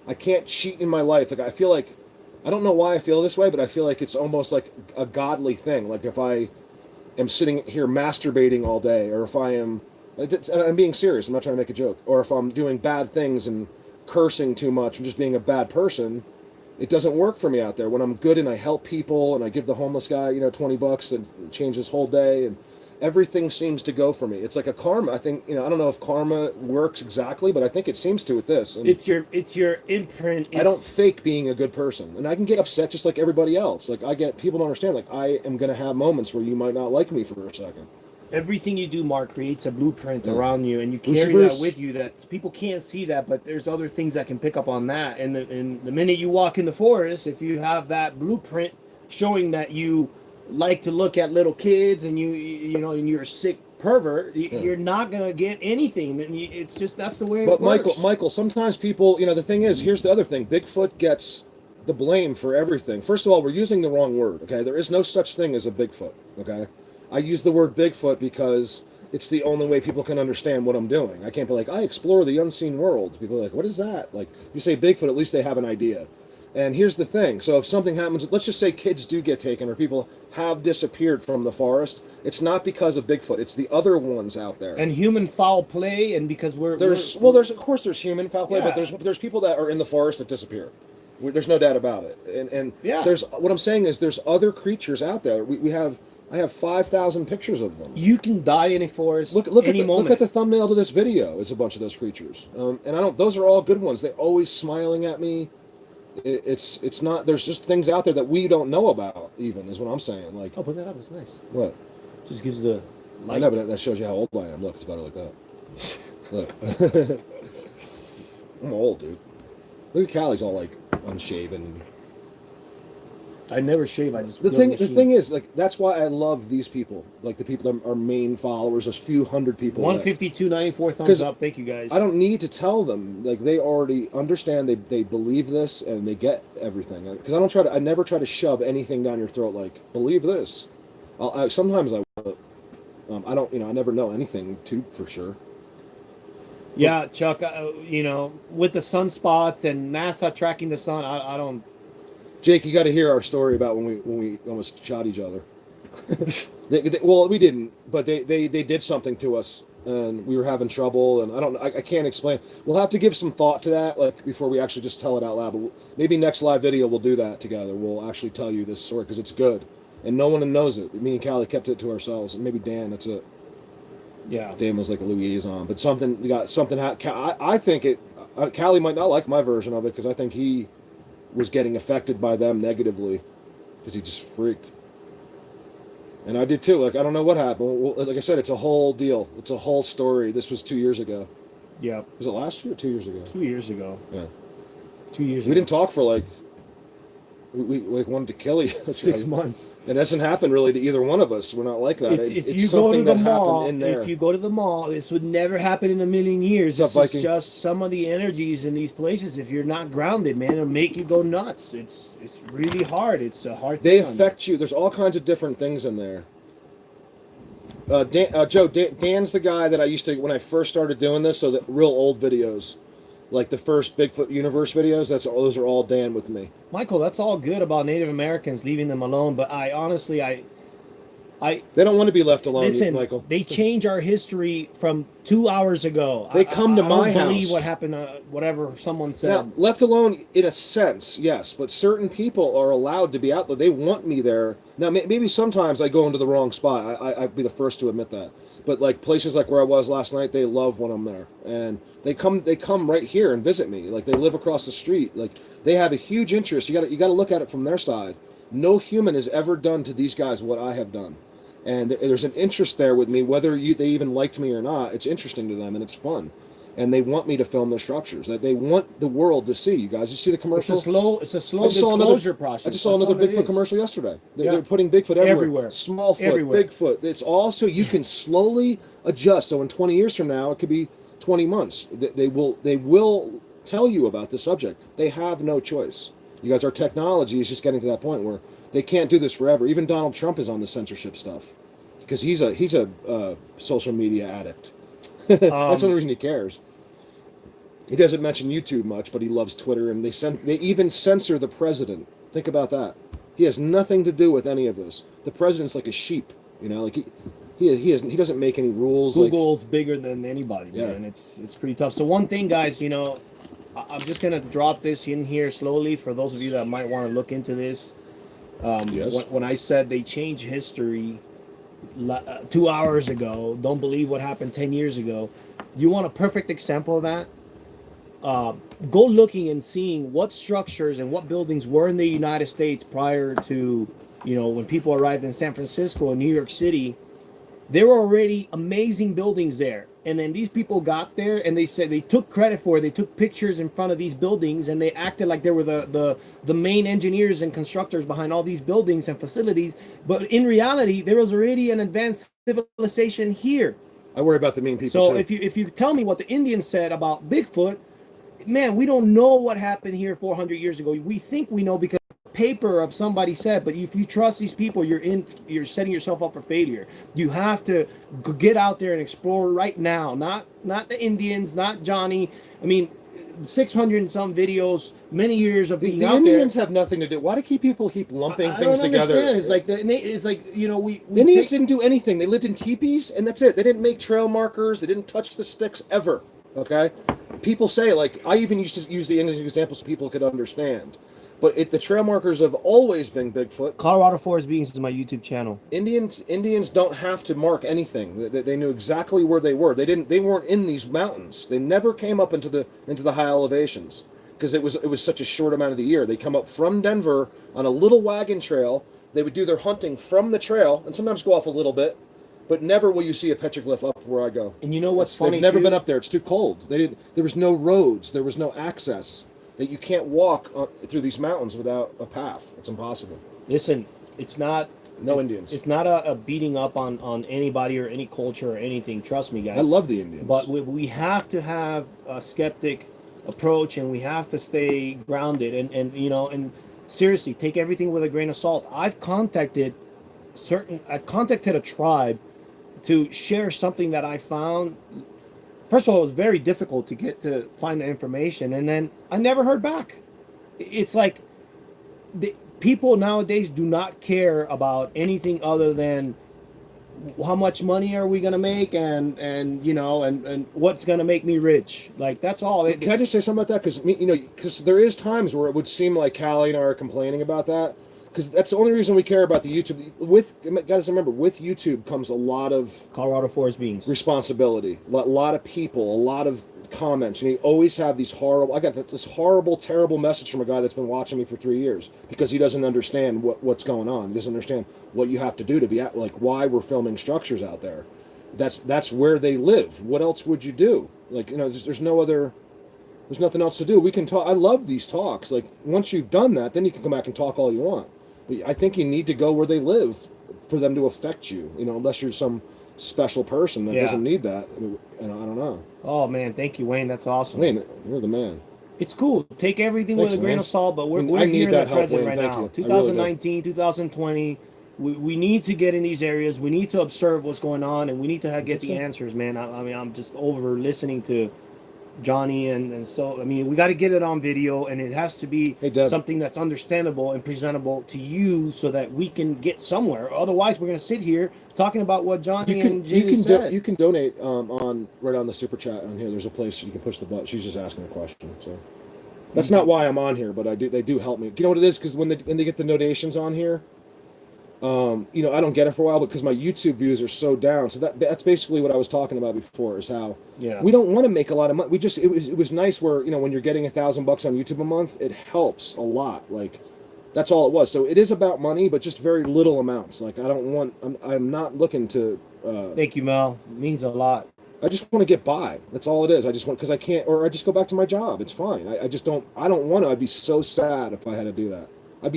Speaker 1: I can't cheat in my life. Like, I feel like, I don't know why I feel this way, but I feel like it's almost like a godly thing. Like, if I am sitting here masturbating all day, or if I am, I'm being serious, I'm not trying to make a joke, or if I'm doing bad things and cursing too much and just being a bad person, it doesn't work for me out there. When I'm good and I help people and I give the homeless guy, $20 and change his whole day, and everything seems to go for me. It's like a karma. I think, I don't know if karma works exactly, but I think it seems to with this. And
Speaker 2: It's your imprint.
Speaker 1: I don't fake being a good person, and I can get upset just like everybody else. Like, people don't understand. Like, I am going to have moments where you might not like me for a second.
Speaker 2: Everything you do, Mark, creates a blueprint around you, and you
Speaker 1: Brucey
Speaker 2: carry
Speaker 1: Bruce.
Speaker 2: that with you. That people can't see that, but there's other things that can pick up on that. And the minute you walk in the forest, if you have that blueprint showing that you like to look at little kids, and and you're a sick pervert, you're not gonna get anything. And it's just that's the way
Speaker 1: But
Speaker 2: it works.
Speaker 1: Michael, sometimes people, the thing is, here's the other thing. Bigfoot gets the blame for everything. First of all, we're using the wrong word, okay? There is no such thing as a Bigfoot, okay? I use the word Bigfoot because it's the only way people can understand what I'm doing. I can't be like, I explore the unseen world. People are like, what is that? Like, if you say Bigfoot, at least they have an idea. And here's the thing. So if something happens, let's just say kids do get taken or people have disappeared from the forest, it's not because of Bigfoot. It's the other ones out there.
Speaker 2: And human foul play, and because
Speaker 1: There's of course there's human foul play,
Speaker 2: Yeah.
Speaker 1: but there's people that are in the forest that disappear. There's no doubt about it. And
Speaker 2: Yeah.
Speaker 1: there's what I'm saying is there's other creatures out there. I have 5,000 pictures of them.
Speaker 2: you can die in a forest
Speaker 1: Look
Speaker 2: any moment.
Speaker 1: look at the thumbnail to this video. It's a bunch of those creatures. And I don't. Those are all good ones. They're always smiling at me. It's not. There's just things out there that we don't know about. Even is what I'm saying. Like
Speaker 2: Oh, put that up. It's nice.
Speaker 1: what?
Speaker 2: Just gives the light.
Speaker 1: I know, but that shows you how old I am. Look, it's better like that. Look, I'm old, dude. Look at Callie's all like unshaven.
Speaker 2: I never shave. I just
Speaker 1: The
Speaker 2: build a
Speaker 1: thing
Speaker 2: machine.
Speaker 1: is, like, that's why I love these people. Like the people that are main followers, those few hundred people.
Speaker 2: 152.94 thumbs
Speaker 1: 'Cause
Speaker 2: up. Thank you guys.
Speaker 1: I don't need to tell them. Like, they already understand. They believe this and they get everything. Because I never try to shove anything down your throat. Like, believe this. Sometimes I will. I don't. I never know anything too for sure.
Speaker 2: Yeah, Chuck. With the sunspots and NASA tracking the sun, I don't.
Speaker 1: Jake, you got to hear our story about when we almost shot each other. Well, we didn't, but they did something to us, and we were having trouble, and I can't explain. We'll have to give some thought to that, like, before we actually just tell it out loud. But maybe next live video we'll do that together. We'll actually tell you this story because it's good, and no one knows it. Me and Callie kept it to ourselves, and maybe Dan. That's it.
Speaker 2: Yeah.
Speaker 1: Dan was like a liaison, but I think it. Callie might not like my version of it because I think he was getting affected by them negatively because he just freaked. And I did too. Like, I don't know what happened. Well, like I said, it's a whole deal. It's a whole story. This was 2 years ago.
Speaker 2: Yeah.
Speaker 1: Was it last year or 2 years ago?
Speaker 2: 2 years ago.
Speaker 1: Yeah.
Speaker 2: 2 years.
Speaker 1: We didn't talk for like, we like wanted to kill each other.
Speaker 2: 6 months.
Speaker 1: It doesn't happen really to either one of us. We're not like that.
Speaker 2: If
Speaker 1: It's
Speaker 2: you go to
Speaker 1: something
Speaker 2: the
Speaker 1: that
Speaker 2: mall,
Speaker 1: happened in there.
Speaker 2: if you go to the mall, this would never happen in a million years.
Speaker 1: What's
Speaker 2: This
Speaker 1: up,
Speaker 2: is
Speaker 1: Viking?
Speaker 2: just some of the energies in these places. If you're not grounded, man, it'll make you go nuts. It's really hard. It's a hard
Speaker 1: They
Speaker 2: thing. on
Speaker 1: affect you. There's all kinds of different things in there. Dan's the guy that I used to, when I first started doing this, so the real old videos, like the first Bigfoot Universe videos, those are all Dan with me.
Speaker 2: Michael, that's all good about Native Americans, leaving them alone, but I honestly,
Speaker 1: They don't want to be left alone,
Speaker 2: listen,
Speaker 1: Michael.
Speaker 2: they change our history from 2 hours ago.
Speaker 1: They come to
Speaker 2: I
Speaker 1: my
Speaker 2: don't believe
Speaker 1: house.
Speaker 2: what happened, whatever someone said.
Speaker 1: Now, left alone in a sense, yes, but certain people are allowed to be out there. They want me there. Now, maybe sometimes I go into the wrong spot. I'd be the first to admit that. But like places like where I was last night, they love when I'm there, and they come right here and visit me. Like, they live across the street. Like, they have a huge interest. You got to look at it from their side. No human has ever done to these guys what I have done. And there's an interest there with me, whether they even liked me or not. It's interesting to them, and it's fun. And they want me to film their structures. That they want the world to see. You guys, you see the commercial?
Speaker 2: It's a slow disclosure process.
Speaker 1: I just saw another Bigfoot commercial yesterday. They're putting Bigfoot
Speaker 2: Everywhere.
Speaker 1: Smallfoot,
Speaker 2: Everywhere.
Speaker 1: Bigfoot. It's all so you can slowly adjust. So in 20 years from now, it could be 20 months. They will tell you about the subject. They have no choice. You guys, our technology is just getting to that point where they can't do this forever. Even Donald Trump is on the censorship stuff because he's a social media addict. That's the only reason he cares. He doesn't mention YouTube much, but he loves Twitter, and they even censor the president. Think about that. He has nothing to do with any of this. The president's like a sheep, you know, like he doesn't make any rules.
Speaker 2: Google's bigger than anybody, man. It's pretty tough. So one thing, guys, you know, I'm just gonna drop this in here slowly for those of you that might want to look into this.
Speaker 1: Yes.
Speaker 2: When I said they changed history 2 hours ago, don't believe what happened 10 years ago. You want a perfect example of that? Go looking and seeing what structures and what buildings were in the United States prior to, you know, when people arrived in San Francisco and New York City. There were already amazing buildings there. And then these people got there and they said they took credit for it. They took pictures in front of these buildings and they acted like they were the main engineers and constructors behind all these buildings and facilities. But in reality, there was already an advanced civilization here.
Speaker 1: I worry about the mean people.
Speaker 2: So
Speaker 1: too.
Speaker 2: if you tell me what the Indians said about Bigfoot, man, we don't know what happened here 400 years ago. We think we know because paper of somebody said, but if you trust these people, you're setting yourself up for failure. You have to get out there and explore right now. Not the Indians, not Johnny. I mean, 600 and some videos, many years of being
Speaker 1: the
Speaker 2: out
Speaker 1: Indians
Speaker 2: there.
Speaker 1: have nothing to do. Why do people keep lumping
Speaker 2: I
Speaker 1: things
Speaker 2: don't
Speaker 1: together?
Speaker 2: understand. It's like you know we
Speaker 1: The Indians didn't do anything. They lived in teepees, and that's it. They didn't make trail markers. They didn't touch the sticks ever. Okay, people say, like, I even used to use the Indian example so people could understand. But the trail markers have always been Bigfoot.
Speaker 2: Colorado Forest Beings is my YouTube channel.
Speaker 1: Indians don't have to mark anything. They knew exactly where they were. They weren't in these mountains. They never came up into the high elevations because it was such a short amount of the year. They come up from Denver on a little wagon trail. They would do their hunting from the trail and sometimes go off a little bit, but never will you see a petroglyph up where I go.
Speaker 2: And you know what's funny?
Speaker 1: They've never
Speaker 2: too?
Speaker 1: been up there. It's too cold. There was no roads. There was no access. That you can't walk through these mountains without a path. It's impossible.
Speaker 2: Listen, it's not
Speaker 1: Indians.
Speaker 2: It's not a beating up on anybody or any culture or anything. Trust me, guys.
Speaker 1: I love the Indians.
Speaker 2: But we have to have a skeptic approach, and we have to stay grounded. And you know, and seriously, take everything with a grain of salt. I contacted a tribe to share something that I found. First of all, it was very difficult to find the information, and then I never heard back. It's like the people nowadays do not care about anything other than how much money are we gonna make, and you know, and what's gonna make me rich. Like that's all.
Speaker 1: Can I just say something about that? Because there is times where it would seem like Callie and I are complaining about that. Because that's the only reason we care about the YouTube. Guys, remember, with YouTube comes a lot of
Speaker 2: Colorado Forest Beings
Speaker 1: responsibility. A lot of people, a lot of comments. And you always have these horrible. I got this horrible, terrible message from a guy that's been watching me for 3 years because he doesn't understand what's going on. He doesn't understand what you have to do to be like why we're filming structures out there. That's where they live. What else would you do? Like, you know, there's nothing else to do. We can talk. I love these talks. Like once you've done that, then you can come back and talk all you want. But I think you need to go where they live for them to affect you. You know, unless you're some special person that doesn't need that. I don't know.
Speaker 2: Oh man, thank you, Wayne. That's awesome.
Speaker 1: Wayne, you're the man.
Speaker 2: It's cool. Take everything
Speaker 1: Thanks,
Speaker 2: with a grain
Speaker 1: man.
Speaker 2: of salt, but we're
Speaker 1: I need
Speaker 2: here in
Speaker 1: that
Speaker 2: the
Speaker 1: help,
Speaker 2: present
Speaker 1: Wayne.
Speaker 2: right
Speaker 1: Thank
Speaker 2: now.
Speaker 1: you. I really do.
Speaker 2: 2019, 2020. We need to get in these areas. We need to observe what's going on, and we need to get the answers, man. I mean, I'm just over listening to Johnny, and so I mean, we got to get it on video, and it has to be something that's understandable and presentable to you, so that we can get somewhere. Otherwise, we're gonna sit here talking about what Johnny and Jamie said.
Speaker 1: You can donate on right on the super chat on here. There's a place you can push the button. She's just asking a question, so that's not why I'm on here, but they do help me. You know what it is? Because when they get the donations on here. You know, I don't get it for a while because my YouTube views are so down. So that's basically what I was talking about before, is how we don't want to make a lot of money. It was nice where, you know, when you're getting $1,000 on YouTube a month, it helps a lot. Like that's all it was. So it is about money, but just very little amounts. Like I'm not looking to.
Speaker 2: Thank you, Mel. It means a lot.
Speaker 1: I just want to get by. That's all it is. I just want, because I can't, or I just go back to my job. It's fine. I just don't. I don't want to. I'd be so sad if I had to do that. I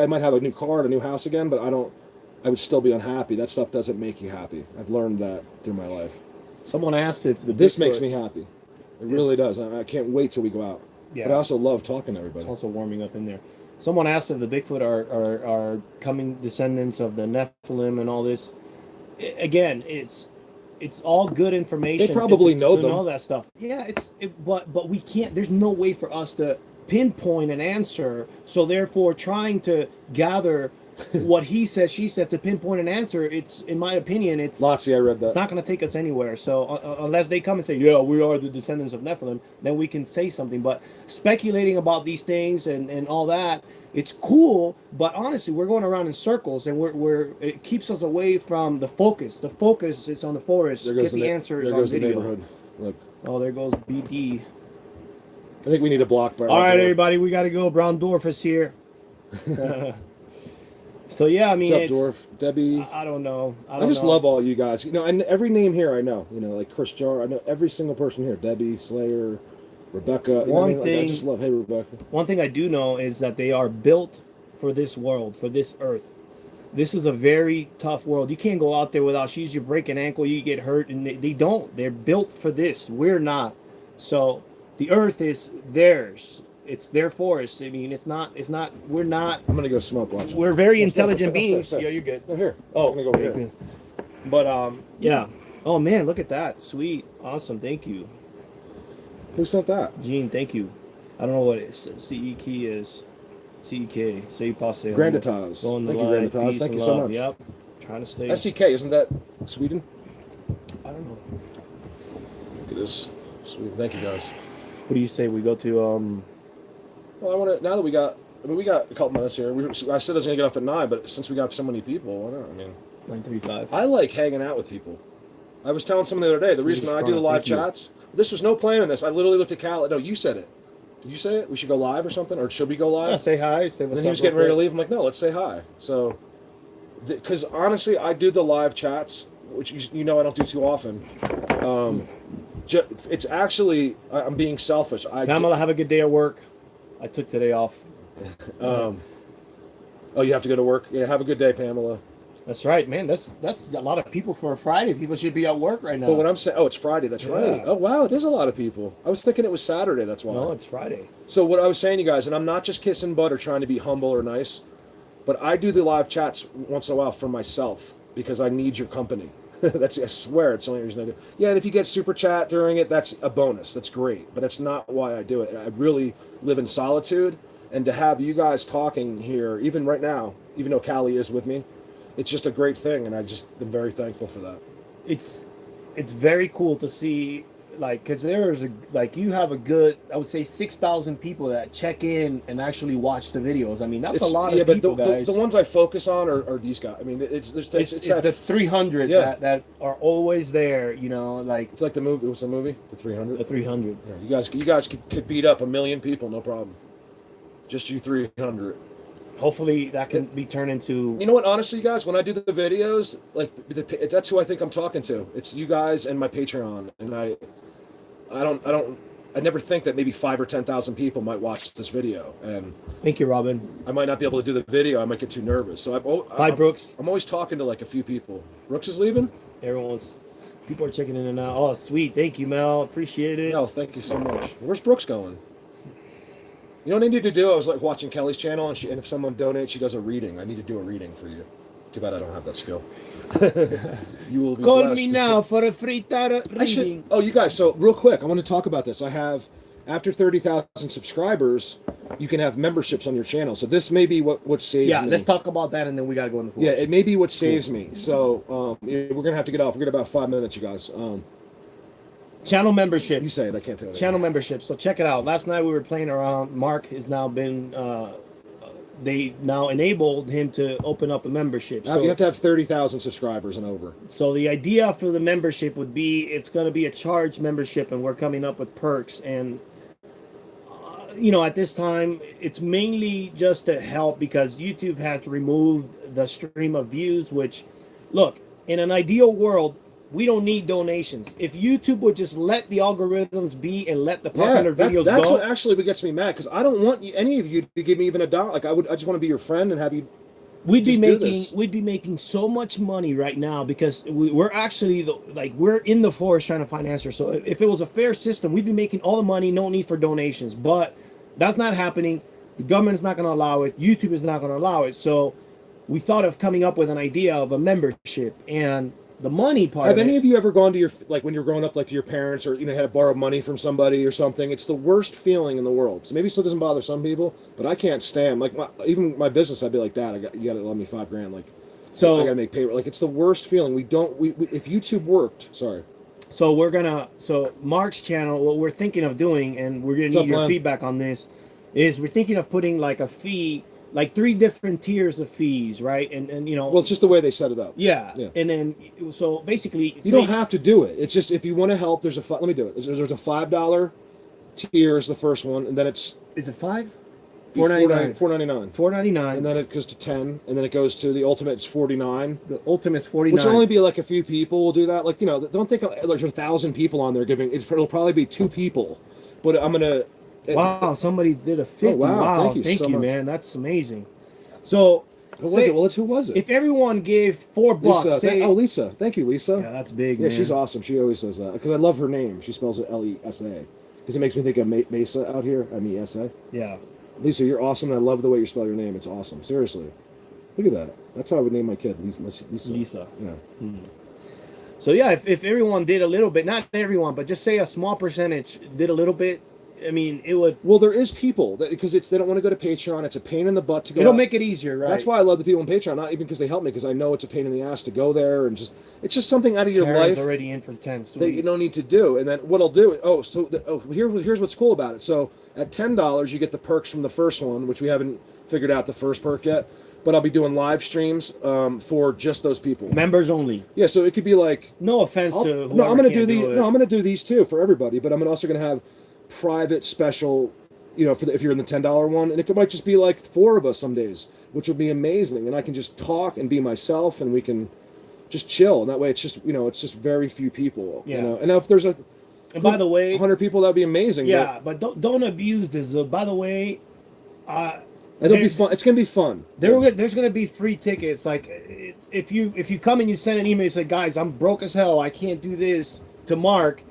Speaker 1: might have a new car and a new house again, but I would still be unhappy. That stuff doesn't make you happy. I've learned that through my life.
Speaker 2: Someone asked if
Speaker 1: this makes me happy. It really does. I can't wait till we go out.
Speaker 2: Yeah.
Speaker 1: But I also love talking to everybody.
Speaker 2: It's also warming up in there. Someone asked if the Bigfoot are coming descendants of the Nephilim and all this. Again, it's all good information.
Speaker 1: They probably know them.
Speaker 2: All that stuff. Yeah, but we can't. There's no way for us to pinpoint an answer. So therefore, trying to gather what he said, she said, to pinpoint an answer, it's, in my opinion, it's
Speaker 1: Lotsie, I read that.
Speaker 2: It's not going to take us anywhere. So unless they come and say, yeah, we are the descendants of Nephilim, then we can say something. But speculating about these things and all that, it's cool. But honestly, we're going around in circles, and it keeps us away from the focus. The focus is on the forest.
Speaker 1: There goes
Speaker 2: Get the answers
Speaker 1: there
Speaker 2: on
Speaker 1: goes
Speaker 2: video.
Speaker 1: the neighborhood. Look,
Speaker 2: Oh, there goes BD.
Speaker 1: I think we need a block.
Speaker 2: All right, everybody, we got to go. Brown Dwarf is here. So yeah, I mean,
Speaker 1: What's up, Dwarf? Debbie.
Speaker 2: I don't know.
Speaker 1: I just love all you guys. You know, and every name here I know. You know, like Chris Jar. I know every single person here. Debbie, Slayer, Rebecca. You know what I mean? Like, I just love. Hey, Rebecca.
Speaker 2: One thing I do know is that they are built for this world, for this earth. This is a very tough world. You can't go out there without shoes. You break an ankle, you get hurt, and they don't. They're built for this. We're not. So the earth is theirs. It's their forest. I mean, it's not. We're not.
Speaker 1: I'm gonna go smoke. Watch.
Speaker 2: We're very intelligent beings. Yeah, you're good.
Speaker 1: No, here.
Speaker 2: Oh,
Speaker 1: I'm gonna go over here.
Speaker 2: But yeah. Oh man, look at that. Sweet, awesome. Thank you,
Speaker 1: Who sent that?
Speaker 2: Gene. Thank you. I don't know what CE key is. CEK. Say passe.
Speaker 1: Granditas.
Speaker 2: Going
Speaker 1: Thank
Speaker 2: to
Speaker 1: you,
Speaker 2: live,
Speaker 1: Granditas.
Speaker 2: peace
Speaker 1: Thank
Speaker 2: and
Speaker 1: you so
Speaker 2: love.
Speaker 1: much.
Speaker 2: Yep. Trying to stay.
Speaker 1: SEK, isn't that Sweden?
Speaker 2: I don't know.
Speaker 1: Look at this. Sweden. Thank you, guys.
Speaker 2: What do you say? We go to
Speaker 1: Well, I want to. Now that we got a couple minutes here. I said I was gonna get off at 9, but since we got so many people, why not? I mean,
Speaker 2: 935.
Speaker 1: I like hanging out with people. I was telling someone the other day, the reason I do the live chats, this was no plan in this. I literally looked at Cal. No, you said it. Did you say it? We should go live or something? Or should we go live?
Speaker 2: Yeah, say hi. Say what's
Speaker 1: And then he was getting ready to leave. I'm like, no, let's say hi. So, because honestly, I do the live chats, which you know I don't do too often. It's actually, I'm being selfish.
Speaker 2: Pamela, have a good day at work. I took today off.
Speaker 1: Oh, you have to go to work? Yeah, have a good day, Pamela.
Speaker 2: That's right, man. That's a lot of people for a Friday. People should be at work right now.
Speaker 1: But when I'm saying, oh, it's Friday, that's right.
Speaker 2: Yeah.
Speaker 1: Oh, wow, it is a lot of people. I was thinking it was Saturday, that's why.
Speaker 2: No, it's Friday.
Speaker 1: So what I was saying, you guys, and I'm not just kissing butt or trying to be humble or nice, but I do the live chats once in a while for myself because I need your company. I swear, it's the only reason I do. Yeah, and if you get super chat during it, that's a bonus. That's great, but that's not why I do it. I really live in solitude, and to have you guys talking here, even right now, even though Callie is with me, it's just a great thing, and I just am very thankful for that.
Speaker 2: It's very cool to see, like, because there's you have a good, I would say, 6,000 people that check in and actually watch the videos. I mean, that's a lot of people, guys.
Speaker 1: The ones I focus on are these guys. I mean, it's
Speaker 2: the 300 that are always there. You know, like
Speaker 1: it's like the movie. What's the movie? The 300.
Speaker 2: The 300.
Speaker 1: Yeah, you guys could beat up 1 million people, no problem. Just you 300.
Speaker 2: Hopefully that can be turned into.
Speaker 1: You know what? Honestly, guys, when I do the videos, like that's who I think I'm talking to. It's you guys and my Patreon, and I never think that maybe 5,000 or 10,000 people might watch this video, and
Speaker 2: thank you, Robin.
Speaker 1: I might not be able to do the video. I might get too nervous. So
Speaker 2: Bye, Brooks.
Speaker 1: I'm always talking to like a few people. Brooks is leaving.
Speaker 2: People are checking in and out. Oh, sweet. Thank you, Mel. Appreciate it.
Speaker 1: No, thank you so much. Where's Brooks going? You know what I need to do? I was like watching Kelly's channel, and if someone donates, she does a reading. I need to do a reading for you. Too bad I don't have that skill. You will be
Speaker 2: Call
Speaker 1: blessed.
Speaker 2: me now for a free tarot reading.
Speaker 1: Oh, you guys. So real quick, I want to talk about this. I have, after 30,000 subscribers, you can have memberships on your channel. So this may be what saves me.
Speaker 2: Yeah, let's talk about that, and then we got to go in the forest.
Speaker 1: Yeah, it may be what saves me. So we're going to have to get off. We're going to about 5 minutes, you guys.
Speaker 2: Channel membership.
Speaker 1: You say it. I can't tell you.
Speaker 2: Channel membership. So check it out. Last night we were playing around. Mark has now been. They now enabled him to open up a membership.
Speaker 1: So you have to have 30,000 subscribers and over.
Speaker 2: So the idea for the membership would be it's going to be a charged membership, and we're coming up with perks. And at this time, it's mainly just to help because YouTube has removed the stream of views. Which, look, in an ideal world, we don't need donations. If YouTube would just let the algorithms be and let the popular videos
Speaker 1: that's
Speaker 2: go.
Speaker 1: What actually gets me mad because I don't want any of you to give me even $1. Like I just want to be your friend and have you.
Speaker 2: We'd be making so much money right now because we're actually we're in the forest trying to find answers. So if it was a fair system, we'd be making all the money, no need for donations. But That's not happening. The government's not going to allow it. YouTube is not going to allow it. So we thought of coming up with an idea of a membership, and the money part.
Speaker 1: Have any of you ever gone to your, like when you're growing up, like to your parents, or had to borrow money from somebody or something? It's the worst feeling in the world. So maybe it still doesn't bother some people, but I can't stand, like, even my business. I'd be like, Dad, you got to lend me $5,000. Like,
Speaker 2: So
Speaker 1: I got to make payroll. Like, it's the worst feeling. We if YouTube worked, sorry.
Speaker 2: So Mark's channel, what we're thinking of doing, and we're gonna need your feedback on this, is we're thinking of putting like a fee, like 3 different tiers of fees, right? And
Speaker 1: Well, it's just the way they set it up.
Speaker 2: yeah. And then so basically
Speaker 1: you don't have to do it. It's just if you want to help. Let me do it. There's a $5 tier is the first one, and then it's
Speaker 2: is it 5?
Speaker 1: $4.99.
Speaker 2: $4.99.
Speaker 1: And then it goes to 10, and then it goes to the ultimate. It's $49.
Speaker 2: The ultimate's $49.
Speaker 1: Which will only be like a few people will do that. Like, don't think there's 1,000 people on there giving. It'll probably be 2 people, but I'm gonna.
Speaker 2: Wow, somebody did a 50.
Speaker 1: Oh, wow. Thank you so much.
Speaker 2: Man. That's amazing. So
Speaker 1: who was it? Well, who was it?
Speaker 2: If everyone gave $4,
Speaker 1: Lisa. Lisa. Thank you, Lisa.
Speaker 2: Yeah, that's big.
Speaker 1: Yeah,
Speaker 2: man.
Speaker 1: she's awesome. She always says that because I love her name. She spells it Lesa because it makes me think of Mesa out here. Mesa.
Speaker 2: Yeah.
Speaker 1: Lisa, you're awesome, and I love the way you spell your name. It's awesome. Seriously. Look at that. That's how I would name my kid, Lisa. Yeah.
Speaker 2: So yeah, if everyone did a little bit, not everyone, but just say a small percentage did a little bit, I mean, it would.
Speaker 1: Well, there is people because they don't want to go to Patreon. It's a pain in the butt to go.
Speaker 2: It'll make it easier, right?
Speaker 1: That's why I love the people on Patreon. Not even because they help me, because I know it's a pain in the ass to go there and it's just something out of your
Speaker 2: Tara's
Speaker 1: life
Speaker 2: already in for 10
Speaker 1: that you don't need to do. And then what I'll do? Here's what's cool about it. So at $10, you get the perks from the first one, which we haven't figured out the first perk yet. But I'll be doing live streams for just those people.
Speaker 2: Members only.
Speaker 1: Yeah, so it could be like.
Speaker 2: No offense to whoever
Speaker 1: I'm gonna
Speaker 2: can't do it.
Speaker 1: No, I'm gonna do these too for everybody. But I'm also gonna have private special, if you're in the $10 one, and it might just be like 4 of us some days, which will be amazing. And I can just talk and be myself, and we can just chill. And that way, it's just very few people.
Speaker 2: Yeah.
Speaker 1: And now if there's
Speaker 2: And by the way,
Speaker 1: 100 people, that'd be amazing.
Speaker 2: Yeah, but don't abuse this. By the way,
Speaker 1: it'll be fun. It's gonna be fun.
Speaker 2: There's gonna be free tickets. Like if you come and you send an email, you say, guys, I'm broke as hell. I can't do this to Mark.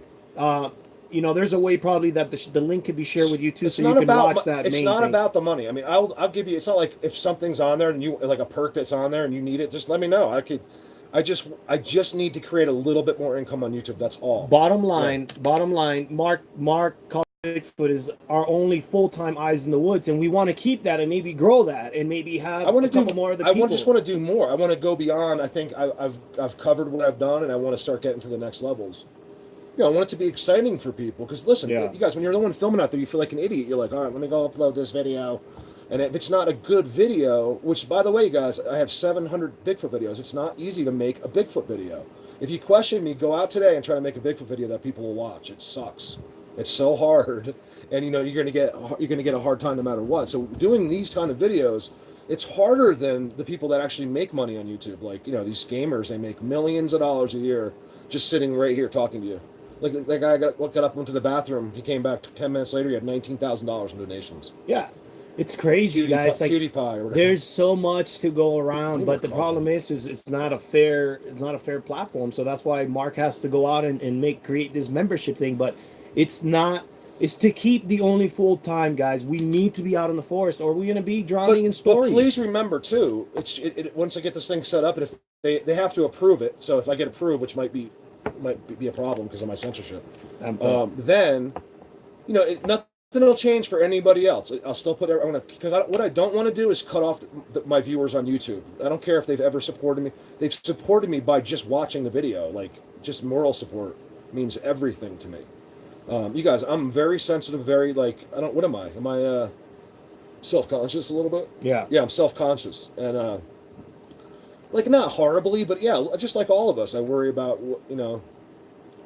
Speaker 2: There's a way probably that the link can be shared with you too, so you can watch that.
Speaker 1: It's not about the money. I mean, I'll give you. It's not like if something's on there and you like a perk that's on there and you need it, just let me know. I just need to create a little bit more income on YouTube. That's all.
Speaker 2: Bottom line, Mark Bigfoot is our only full-time eyes in the woods, and we want to keep that and maybe grow that and maybe have a couple more of the people.
Speaker 1: I just want to do more. I want to go beyond. I think I've covered what I've done, and I want to start getting to the next levels. I want it to be exciting for people. Because listen, you guys, when you're the one filming out there, you feel like an idiot. You're like, all right, let me go upload this video. And if it's not a good video, which, by the way, guys, I have 700 Bigfoot videos. It's not easy to make a Bigfoot video. If you question me, go out today and try to make a Bigfoot video that people will watch. It sucks. It's so hard. And, you're gonna get a hard time no matter what. So doing these kind of videos, it's harder than the people that actually make money on YouTube. Like, these gamers, they make millions of dollars a year just sitting right here talking to you. Like that guy got up, went to the bathroom. He came back 10 minutes later. He had $19,000 in donations.
Speaker 2: Yeah, it's crazy, guys. Like
Speaker 1: PewDiePie or whatever.
Speaker 2: There's so much to go around, but the problem is it's not a fair platform. So that's why Mark has to go out and create this membership thing. But it's not. It's to keep the only full time guys. We need to be out in the forest, or we're gonna be drowning in stories.
Speaker 1: But please remember too. Once I get this thing set up, and if they have to approve it. So if I get approved, which might be a problem because of my censorship. Then, nothing will change for anybody else. I'll still put. What I don't want to do is cut off my viewers on YouTube. I don't care if they've ever supported me. They've supported me by just watching the video. Like, just moral support means everything to me. You guys, I'm very sensitive. Very what am I? Am I self-conscious a little bit?
Speaker 2: Yeah.
Speaker 1: Yeah, I'm self-conscious and. Not horribly, but yeah, just like all of us, I worry about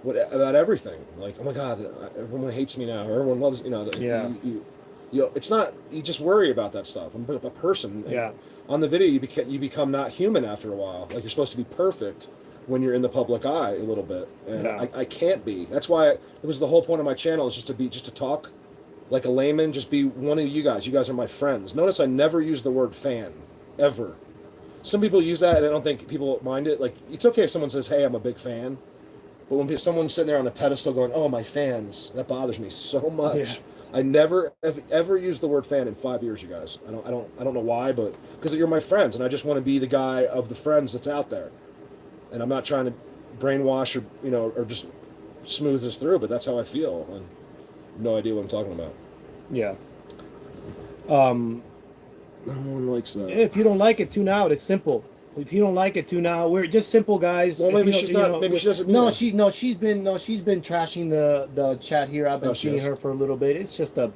Speaker 1: about everything. Like, oh my God, everyone hates me now, or everyone loves
Speaker 2: Yeah.
Speaker 1: It's not. You just worry about that stuff. I'm a person.
Speaker 2: Yeah.
Speaker 1: On the video, you become not human after a while. Like, you're supposed to be perfect when you're in the public eye a little bit, and I can't be. That's why it was the whole point of my channel is just to talk like a layman, just be one of you guys. You guys are my friends. Notice I never use the word fan, ever. Some people use that, and I don't think people mind it. Like, it's okay if someone says, hey, I'm a big fan. But when someone's sitting there on a pedestal going, oh, my fans, that bothers me so much. Yeah. I never have ever used the word fan in 5 years, you guys. I don't know why, but because you're my friends, and I just want to be the guy of the friends that's out there, and I'm not trying to brainwash or just smooth this through, but that's how I feel, and no idea what I'm talking about.
Speaker 2: Yeah.
Speaker 1: No one likes that.
Speaker 2: If you don't like it, tune out. It's simple. If you don't like it, tune out. We're just simple guys.
Speaker 1: Well,
Speaker 2: If
Speaker 1: maybe
Speaker 2: you
Speaker 1: she's
Speaker 2: don't- you
Speaker 1: not.
Speaker 2: know,
Speaker 1: Maybe she doesn't.
Speaker 2: No,
Speaker 1: mean
Speaker 2: she's been trashing the chat here. I've been
Speaker 1: she
Speaker 2: seeing
Speaker 1: is.
Speaker 2: her for a little bit. It's just a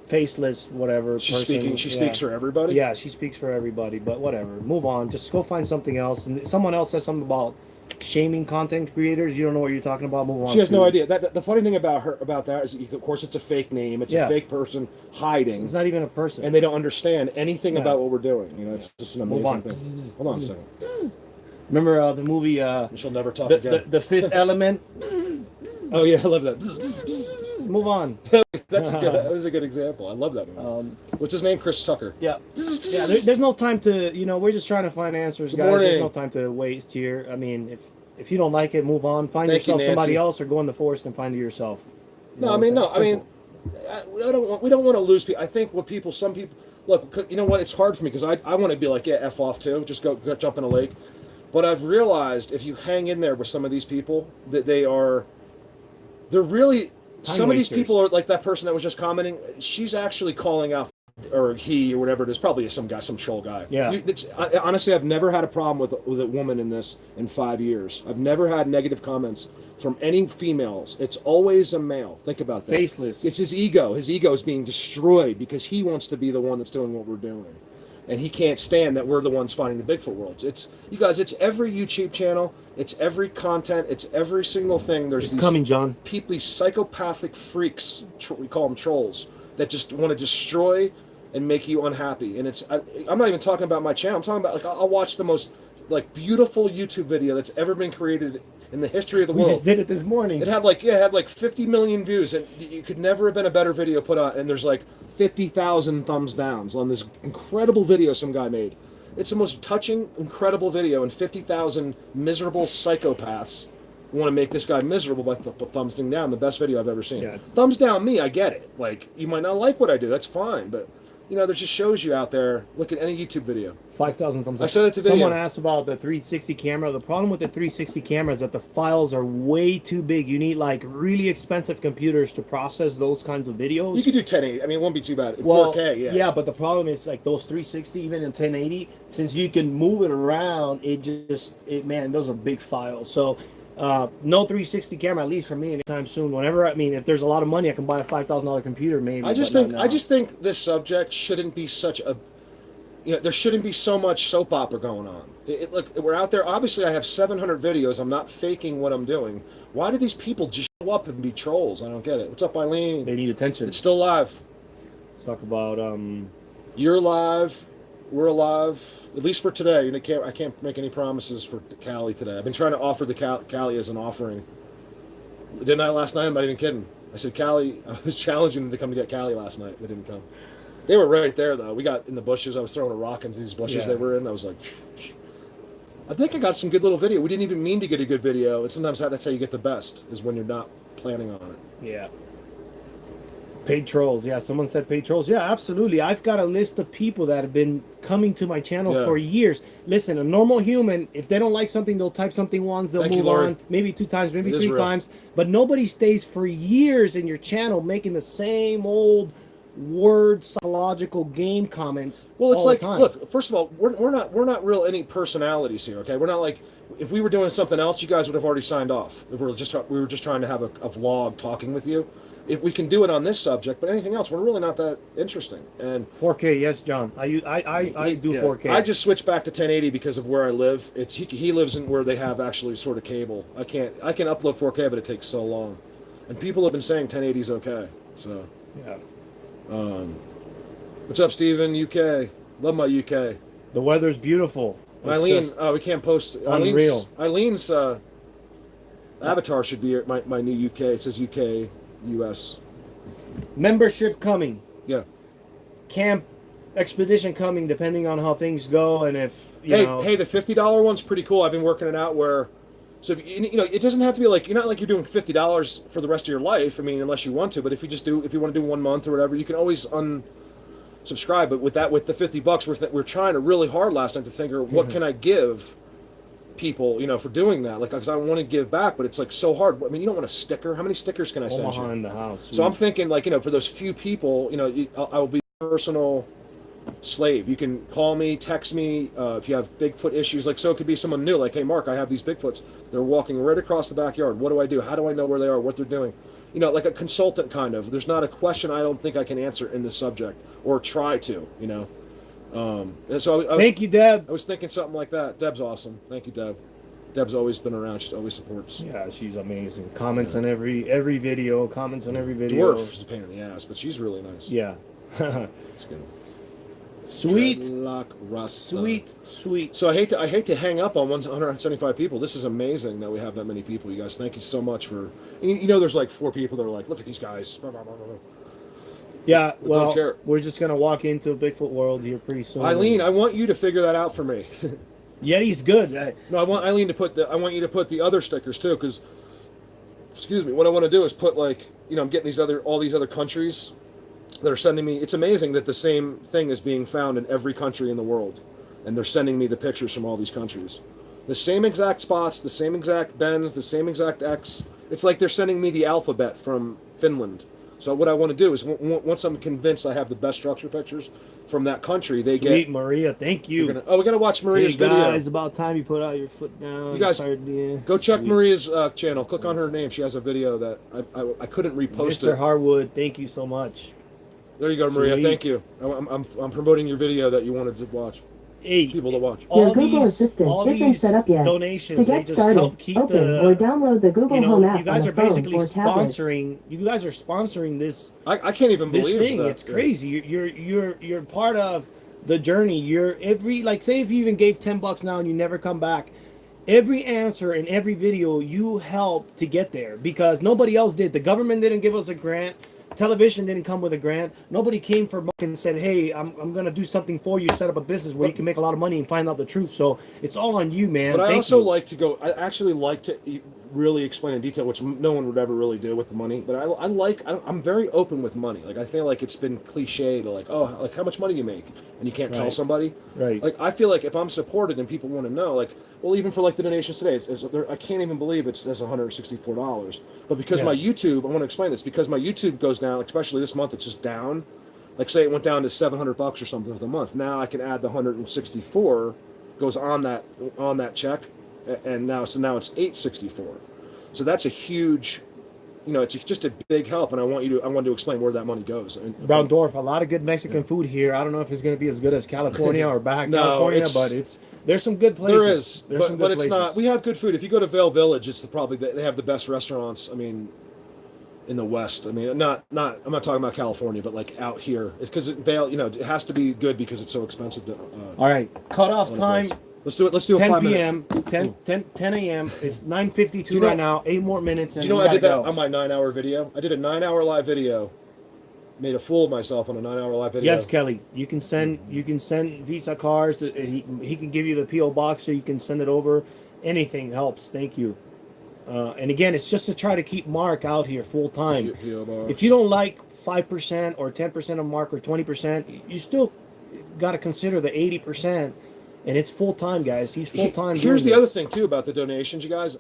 Speaker 2: faceless whatever.
Speaker 1: She's
Speaker 2: person.
Speaker 1: speaking. She
Speaker 2: Yeah.
Speaker 1: speaks for everybody.
Speaker 2: Yeah, she speaks for everybody. But whatever. Move on. Just go find something else. And someone else says something about shaming content creators. You don't know what you're talking about. Move on.
Speaker 1: She has
Speaker 2: to-
Speaker 1: no idea. The funny thing about that is, of course, it's a fake name. It's
Speaker 2: Yeah.
Speaker 1: a fake person hiding,
Speaker 2: It's not even a person.
Speaker 1: and they don't understand anything
Speaker 2: Yeah.
Speaker 1: about what we're doing. It's just an
Speaker 2: Move
Speaker 1: amazing
Speaker 2: on.
Speaker 1: thing. Hold on a second.
Speaker 2: Remember the movie
Speaker 1: She'll never talk
Speaker 2: the,
Speaker 1: again.
Speaker 2: the Fifth Element?
Speaker 1: Oh yeah, I love that.
Speaker 2: Move on.
Speaker 1: That was a good example. I love that movie. What's his name? Chris Tucker.
Speaker 2: Yeah. Yeah, there's no time to, we're just trying to find answers, guys.
Speaker 1: morning.
Speaker 2: There's no time to waste here. I mean, if you don't like it, move on. Find
Speaker 1: Thank you,
Speaker 2: yourself somebody
Speaker 1: Nancy.
Speaker 2: else or go in the forest and find it yourself. You
Speaker 1: No,
Speaker 2: know
Speaker 1: I
Speaker 2: what
Speaker 1: mean,
Speaker 2: I'm
Speaker 1: no, I
Speaker 2: saying?
Speaker 1: mean, we don't want to lose people. I think some people, look, you know what? It's hard for me because I want to be like, yeah, F off too. Just go jump in a lake. But I've realized if you hang in there with some of these people, that they're really, some of these
Speaker 2: wasters.
Speaker 1: people are like that person that was just commenting. She's actually calling out, or he, or whatever it is, probably some guy, some troll guy.
Speaker 2: Yeah.
Speaker 1: Honestly, I've never had a problem with a woman in this in 5 years. I've never had negative comments from any females. It's always a male. Think about that.
Speaker 2: Faceless.
Speaker 1: It's his ego. His ego is being destroyed because he wants to be the one that's doing what we're doing. And he can't stand that we're the ones finding the Bigfoot worlds. It's, you guys, it's every YouTube channel, it's every content, it's every single thing. There's
Speaker 2: It's
Speaker 1: these
Speaker 2: coming, John.
Speaker 1: people, these psychopathic freaks, we call them trolls, that just want to destroy and make you unhappy. And I'm not even talking about my channel. I'm talking about, like, I'll watch the most, like, beautiful YouTube video that's ever been created in the history of the
Speaker 2: We
Speaker 1: world.
Speaker 2: just did it this morning.
Speaker 1: It had like 50 million views, and you could never have been a better video put out. And there's like 50,000 thumbs downs on this incredible video some guy made. It's the most touching, incredible video, and 50,000 miserable psychopaths want to make this guy miserable by thumbs down. The best video I've ever seen.
Speaker 2: Yeah, it's-
Speaker 1: Thumbs down me, I get it. Like, you might not like what I do, that's fine, but there just shows you out there. Look at any YouTube video.
Speaker 2: 5,000 thumbs up.
Speaker 1: I said it to video.
Speaker 2: Someone asked about the 360 camera. The problem with the 360 camera is that the files are way too big. You need like really expensive computers to process those kinds of videos.
Speaker 1: You could do 1080. I mean, it won't be too bad.
Speaker 2: Well,
Speaker 1: 4K, yeah.
Speaker 2: Yeah, but the problem is like those 360, even in 1080, since you can move it around, man, those are big files. So no 360 camera, at least for me, anytime soon. If there's a lot of money, I can buy a $5,000 computer, maybe.
Speaker 1: I just think this subject shouldn't be such a, there shouldn't be so much soap opera going on. Look, we're out there. Obviously, I have 700 videos. I'm not faking what I'm doing. Why do these people just show up and be trolls? I don't get it. What's up, Eileen?
Speaker 2: They need attention.
Speaker 1: It's still live.
Speaker 2: Let's talk about
Speaker 1: You're live. We're alive. At least for today. I can't make any promises for Callie today. I've been trying to offer the Callie as an offering. Didn't I last night? I'm not even kidding. I said, Callie, I was challenging them to come to get Callie last night. They didn't come. They were right there, though. We got in the bushes. I was throwing a rock into these bushes
Speaker 2: Yeah.
Speaker 1: they were in. I was like, I think I got some good little video. We didn't even mean to get a good video. And sometimes that's how you get the best, is when you're not planning on it.
Speaker 2: Yeah. Paid trolls. Yeah, someone said paid trolls. Yeah, absolutely. I've got a list of people that have been coming to my channel
Speaker 1: Yeah.
Speaker 2: for years. Listen, a normal human, if they don't like something, they'll type something once, they'll
Speaker 1: Thank you,
Speaker 2: move
Speaker 1: Lord.
Speaker 2: on, maybe 2 times, maybe
Speaker 1: It is
Speaker 2: 3
Speaker 1: real.
Speaker 2: times. But nobody stays for years in your channel making the same old word psychological game comments.
Speaker 1: Well, it's
Speaker 2: all
Speaker 1: like,
Speaker 2: the time.
Speaker 1: look, first of all, we're not real any personalities here, okay? We're not like, if we were doing something else, you guys would have already signed off. If we were just trying to have a vlog talking with you. If we can do it on this subject, but anything else, we're really not that interesting. And
Speaker 2: 4K, yes, John. I do
Speaker 1: yeah,
Speaker 2: 4K.
Speaker 1: I just switched back to 1080 because of where I live. It's he lives in where they have actually sort of cable. I can upload 4K, but it takes so long. And people have been saying 1080 is okay. So,
Speaker 2: Yeah.
Speaker 1: what's up, Steven? UK, love my UK.
Speaker 2: The weather's beautiful. It's
Speaker 1: Eileen,
Speaker 2: just
Speaker 1: we can't post.
Speaker 2: unreal.
Speaker 1: Eileen's avatar should be my new UK. It says UK, US.
Speaker 2: membership coming.
Speaker 1: Yeah.
Speaker 2: Camp expedition coming, depending on how things go, and if you know.
Speaker 1: Hey, the $50 one's pretty cool. I've been working it out where So if you know, it doesn't have to be like, you're not like you're doing $50 for the rest of your life. I mean, unless you want to. But if you want to do 1 month or whatever, you can always unsubscribe. But with the $50, we're trying to really hard last night to think, what can I give people, for doing that? Like, because I want to give back, but it's like so hard. I mean, you don't want a sticker. How many stickers can I send you?
Speaker 2: Omaha in the house.
Speaker 1: So I'm thinking, like, for those few people, I will be personal slave. You can call me, text me, if you have Bigfoot issues. Like, so it could be someone new, like, hey, Mark, I have these Bigfoots. They're walking right across the backyard. What do I do? How do I know where they are, what they're doing? Like a consultant kind of. There's not a question I don't think I can answer in this subject, or try to, And so I was,
Speaker 2: thank you, Deb.
Speaker 1: I was thinking something like that. Deb's awesome. Thank you, Deb. Deb's always been around. She always supports.
Speaker 2: Yeah, she's amazing. Comments on every video. Comments on every video.
Speaker 1: Dwarf is a pain in the ass, but she's really nice.
Speaker 2: Yeah.
Speaker 1: It's good.
Speaker 2: Sweet.
Speaker 1: Dreadlock Rasta.
Speaker 2: Sweet.
Speaker 1: So I hate to hang up on 175 people. This is amazing that we have that many people. You guys, thank you so much for. There's like 4 people that are like, look at these guys.
Speaker 2: Yeah,
Speaker 1: Don't
Speaker 2: well,
Speaker 1: care.
Speaker 2: we're just gonna walk into a Bigfoot world here pretty soon.
Speaker 1: Eileen, I want you to figure that out for me.
Speaker 2: Yeti's good.
Speaker 1: No, I want Eileen to I want you to put the other stickers too, because, excuse me, what I want to do is put, like, I'm getting all these other countries that are sending me. It's amazing that the same thing is being found in every country in the world, and they're sending me the pictures from all these countries. The same exact spots, the same exact bends, the same exact X. It's like they're sending me the alphabet from Finland. So what I want to do is, once I'm convinced I have the best structure pictures from that country, they get.
Speaker 2: Sweet Maria, thank you.
Speaker 1: We got to watch Maria's
Speaker 2: hey
Speaker 1: video.
Speaker 2: guys, about time you put out your foot down.
Speaker 1: You guys, go check Maria's channel. Click on her name. She has a video that I couldn't repost
Speaker 2: Mr.
Speaker 1: it.
Speaker 2: Harwood, thank you so much.
Speaker 1: There you go, Maria. Thank you. I'm promoting your video that you wanted to watch.
Speaker 2: Hey,
Speaker 1: people to watch.
Speaker 3: Your Google Assistant isn't set up yet.
Speaker 2: Donations,
Speaker 3: to get
Speaker 2: they just
Speaker 3: started,
Speaker 2: help keep
Speaker 3: open
Speaker 2: the.
Speaker 3: or download the Google Home app
Speaker 2: you guys
Speaker 3: on
Speaker 2: are
Speaker 3: the phone
Speaker 2: basically
Speaker 3: or tablet.
Speaker 2: sponsoring. You guys are sponsoring this.
Speaker 1: I can't even
Speaker 2: this
Speaker 1: believe
Speaker 2: thing.
Speaker 1: that.
Speaker 2: It's crazy. You're part of the journey. You're like, say if you even gave $10 now and you never come back. Every answer in every video you help to get there, because nobody else did. The government didn't give us a grant. Television didn't come with a grant. Nobody came for Mark and said, hey, I'm going to do something for you, set up a business where you can make a lot of money and find out the truth. So it's all on you, man.
Speaker 1: But I
Speaker 2: Thank
Speaker 1: also
Speaker 2: you.
Speaker 1: like to go, I actually like to really explain in detail, which no one would ever really do with the money. But I'm very open with money. Like, I feel like it's been cliche to, like, oh, like, how much money do you make? And you can't tell
Speaker 2: Right.
Speaker 1: somebody.
Speaker 2: Right.
Speaker 1: Like, I feel like if I'm supported and people want to know, like, well, even for, like, the donations today, I can't even believe it says $164. But because my YouTube, I want to explain this, because my YouTube goes down, especially this month, it's just down. Like, say it went down to $700 or something for the month. Now I can add the 164 goes on that check, and now it's $864. So that's a huge, it's just a big help, and I want to explain where that money goes.
Speaker 2: Brown Dwarf, a lot of good Mexican food here. I don't know if it's going to be as good as California or Baja
Speaker 1: No,
Speaker 2: California,
Speaker 1: it's-
Speaker 2: but there's some good places.
Speaker 1: There is,
Speaker 2: There's some
Speaker 1: but
Speaker 2: good
Speaker 1: it's
Speaker 2: places.
Speaker 1: not. We have good food. If you go to Vail Village, it's they have the best restaurants. I mean, in the West. I mean, not. I'm not talking about California, but like out here, because Vail, it has to be good because it's so expensive to.
Speaker 2: All right, cutoff time.
Speaker 1: Let's do it. Let's do a
Speaker 2: 10
Speaker 1: 5-minute.
Speaker 2: p.m. 10 a.m. It's 9:52
Speaker 1: you know-
Speaker 2: right now. 8 more minutes. And
Speaker 1: Do you know
Speaker 2: we
Speaker 1: I did
Speaker 2: gotta
Speaker 1: that
Speaker 2: go.
Speaker 1: on my 9-hour video? I did a 9-hour live video. Made a fool of myself on a 9-hour live video.
Speaker 2: Yes, Kelly. You can send Visa cards. He can give you the PO box so you can send it over. Anything helps. Thank you. And again, it's just to try to keep Mark out here full time.
Speaker 1: PO box.
Speaker 2: If you don't like 5% or 10% of Mark or 20%, you still got to consider the 80%. And it's full time, guys. He's full time.
Speaker 1: Here's the other thing too about the donations, you guys.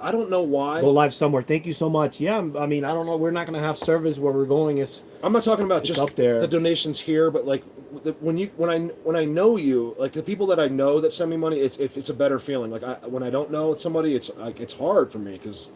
Speaker 1: I don't know why.
Speaker 2: Go live somewhere. Thank you so much. Yeah, I mean, I don't know. We're not going to have service where we're going.
Speaker 1: I'm not talking about just
Speaker 2: up there.
Speaker 1: the donations here, but like when I know you, like the people that I know that send me money, it's a better feeling. Like when I don't know somebody, it's like it's hard for me because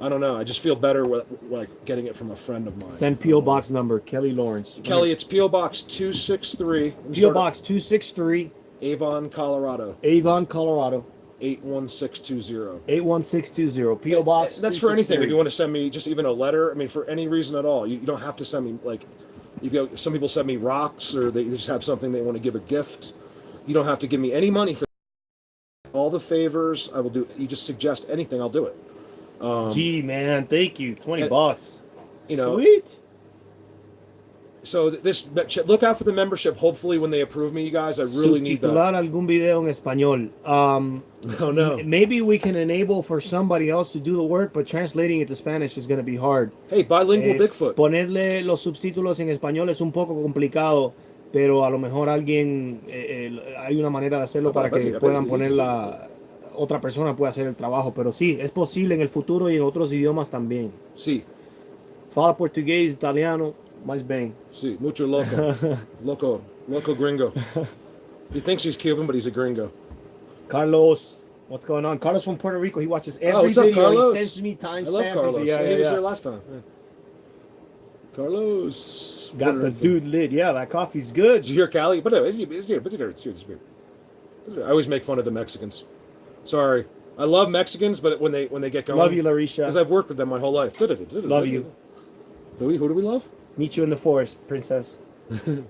Speaker 1: I don't know. I just feel better with like getting it from a friend of mine.
Speaker 2: Send PO box number Kelly Lawrence.
Speaker 1: Kelly, it's PO Box 263.
Speaker 2: PO box 263,
Speaker 1: Avon, Colorado.
Speaker 2: Avon, Colorado
Speaker 1: 81620.
Speaker 2: 81620. PO box.
Speaker 1: That's for anything.
Speaker 2: 263.
Speaker 1: If you want to send me just even a letter, I mean, for any reason at all, you don't have to send me like. Some people send me rocks, or they just have something they want to give a gift. You don't have to give me any money for all the favors. I will do. You just suggest anything, I'll do it.
Speaker 2: Gee, man, thank you. $20.
Speaker 1: You know,
Speaker 2: Sweet.
Speaker 1: So this, look out for the membership. Hopefully, when they approve me, you guys, I really need that.
Speaker 2: Subtitular algún video en español.
Speaker 1: Oh no.
Speaker 2: Maybe we can enable for somebody else to do the work, but translating it to Spanish is going to be hard.
Speaker 1: Hey, bilingual Bigfoot.
Speaker 2: Ponerle los subtítulos en español es un poco complicado, pero a lo mejor alguien hay una manera de hacerlo para que puedan ponerla. Otra persona puede hacer el trabajo, pero sí, es posible en el futuro y en otros idiomas también.
Speaker 1: Sí.
Speaker 2: Fala português, italiano, mais bem.
Speaker 1: Sí, mucho loco. Loco gringo. He thinks he's Cuban, but he's a gringo.
Speaker 2: Carlos, what's going on? Carlos from Puerto Rico. He watches every
Speaker 1: what's up,
Speaker 2: video.
Speaker 1: Carlos?
Speaker 2: He sends me timestamps.
Speaker 1: I love Carlos.
Speaker 2: Yeah,
Speaker 1: He was here last time. Yeah. Carlos.
Speaker 2: Got the dude lit. Yeah, that coffee's good.
Speaker 1: Did you hear Cali? But I always make fun of the Mexicans. Sorry. I love Mexicans, but when they get going.
Speaker 2: Love you, Larisha.
Speaker 1: Because I've worked with them my whole life.
Speaker 2: Love you.
Speaker 1: Who do we love?
Speaker 2: Meet you in the forest, princess.
Speaker 1: We're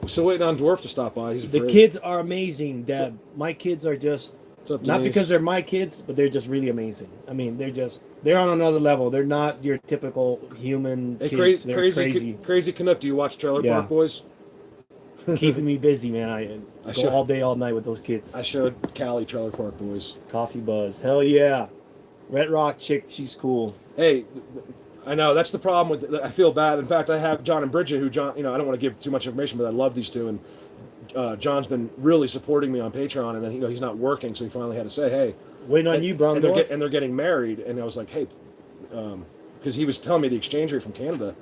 Speaker 1: still waiting on Dwarf to stop by. He's
Speaker 2: The
Speaker 1: afraid.
Speaker 2: kids are amazing, Dad. My kids are just
Speaker 1: What's up,
Speaker 2: not
Speaker 1: Denise?
Speaker 2: because they're my kids, but they're just really amazing. I mean, they're on another level. They're not your typical human
Speaker 1: Hey,
Speaker 2: kids. They're crazy.
Speaker 1: crazy Canuck. Do you watch Trailer
Speaker 2: Yeah.
Speaker 1: Park Boys?
Speaker 2: Keeping me busy, man. I go
Speaker 1: should-
Speaker 2: all day, all night with those kids.
Speaker 1: I showed Cali Trailer Park Boys.
Speaker 2: Coffee buzz. Hell yeah. Red Rock chick, she's cool.
Speaker 1: Hey, I know that's the problem with. I feel bad. In fact, I have John and Bridget, who John. I don't want to give too much information, but I love these two, and John's been really supporting me on Patreon, and then he's not working, so he finally had to say, hey.
Speaker 2: Waiting on you, Brown.
Speaker 1: And they're getting married, and I was like, hey, because he was telling me the exchange rate from Canada.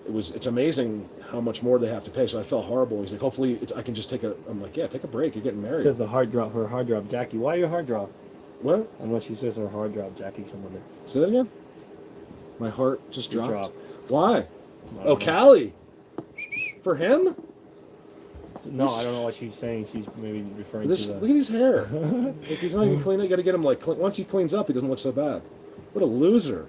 Speaker 1: It's amazing how much more they have to pay. So I felt horrible. He's like, hopefully I can just I'm like, yeah, take a break. You're getting married.
Speaker 2: Says her hard drop, Jackie. Why your hard drop?
Speaker 1: What?
Speaker 2: Unless she says her hard drop, Jackie, someone there.
Speaker 1: Say that again. My heart just
Speaker 2: Just
Speaker 1: dropped.
Speaker 2: dropped.
Speaker 1: Why?
Speaker 2: don't
Speaker 1: Oh,
Speaker 2: know.
Speaker 1: Callie. For him?
Speaker 2: No, I don't know what she's saying. She's maybe referring
Speaker 1: This,
Speaker 2: to
Speaker 1: look
Speaker 2: the.
Speaker 1: at his hair. Like he's not even clean. You got to get him once he cleans up, he doesn't look so bad. What a loser.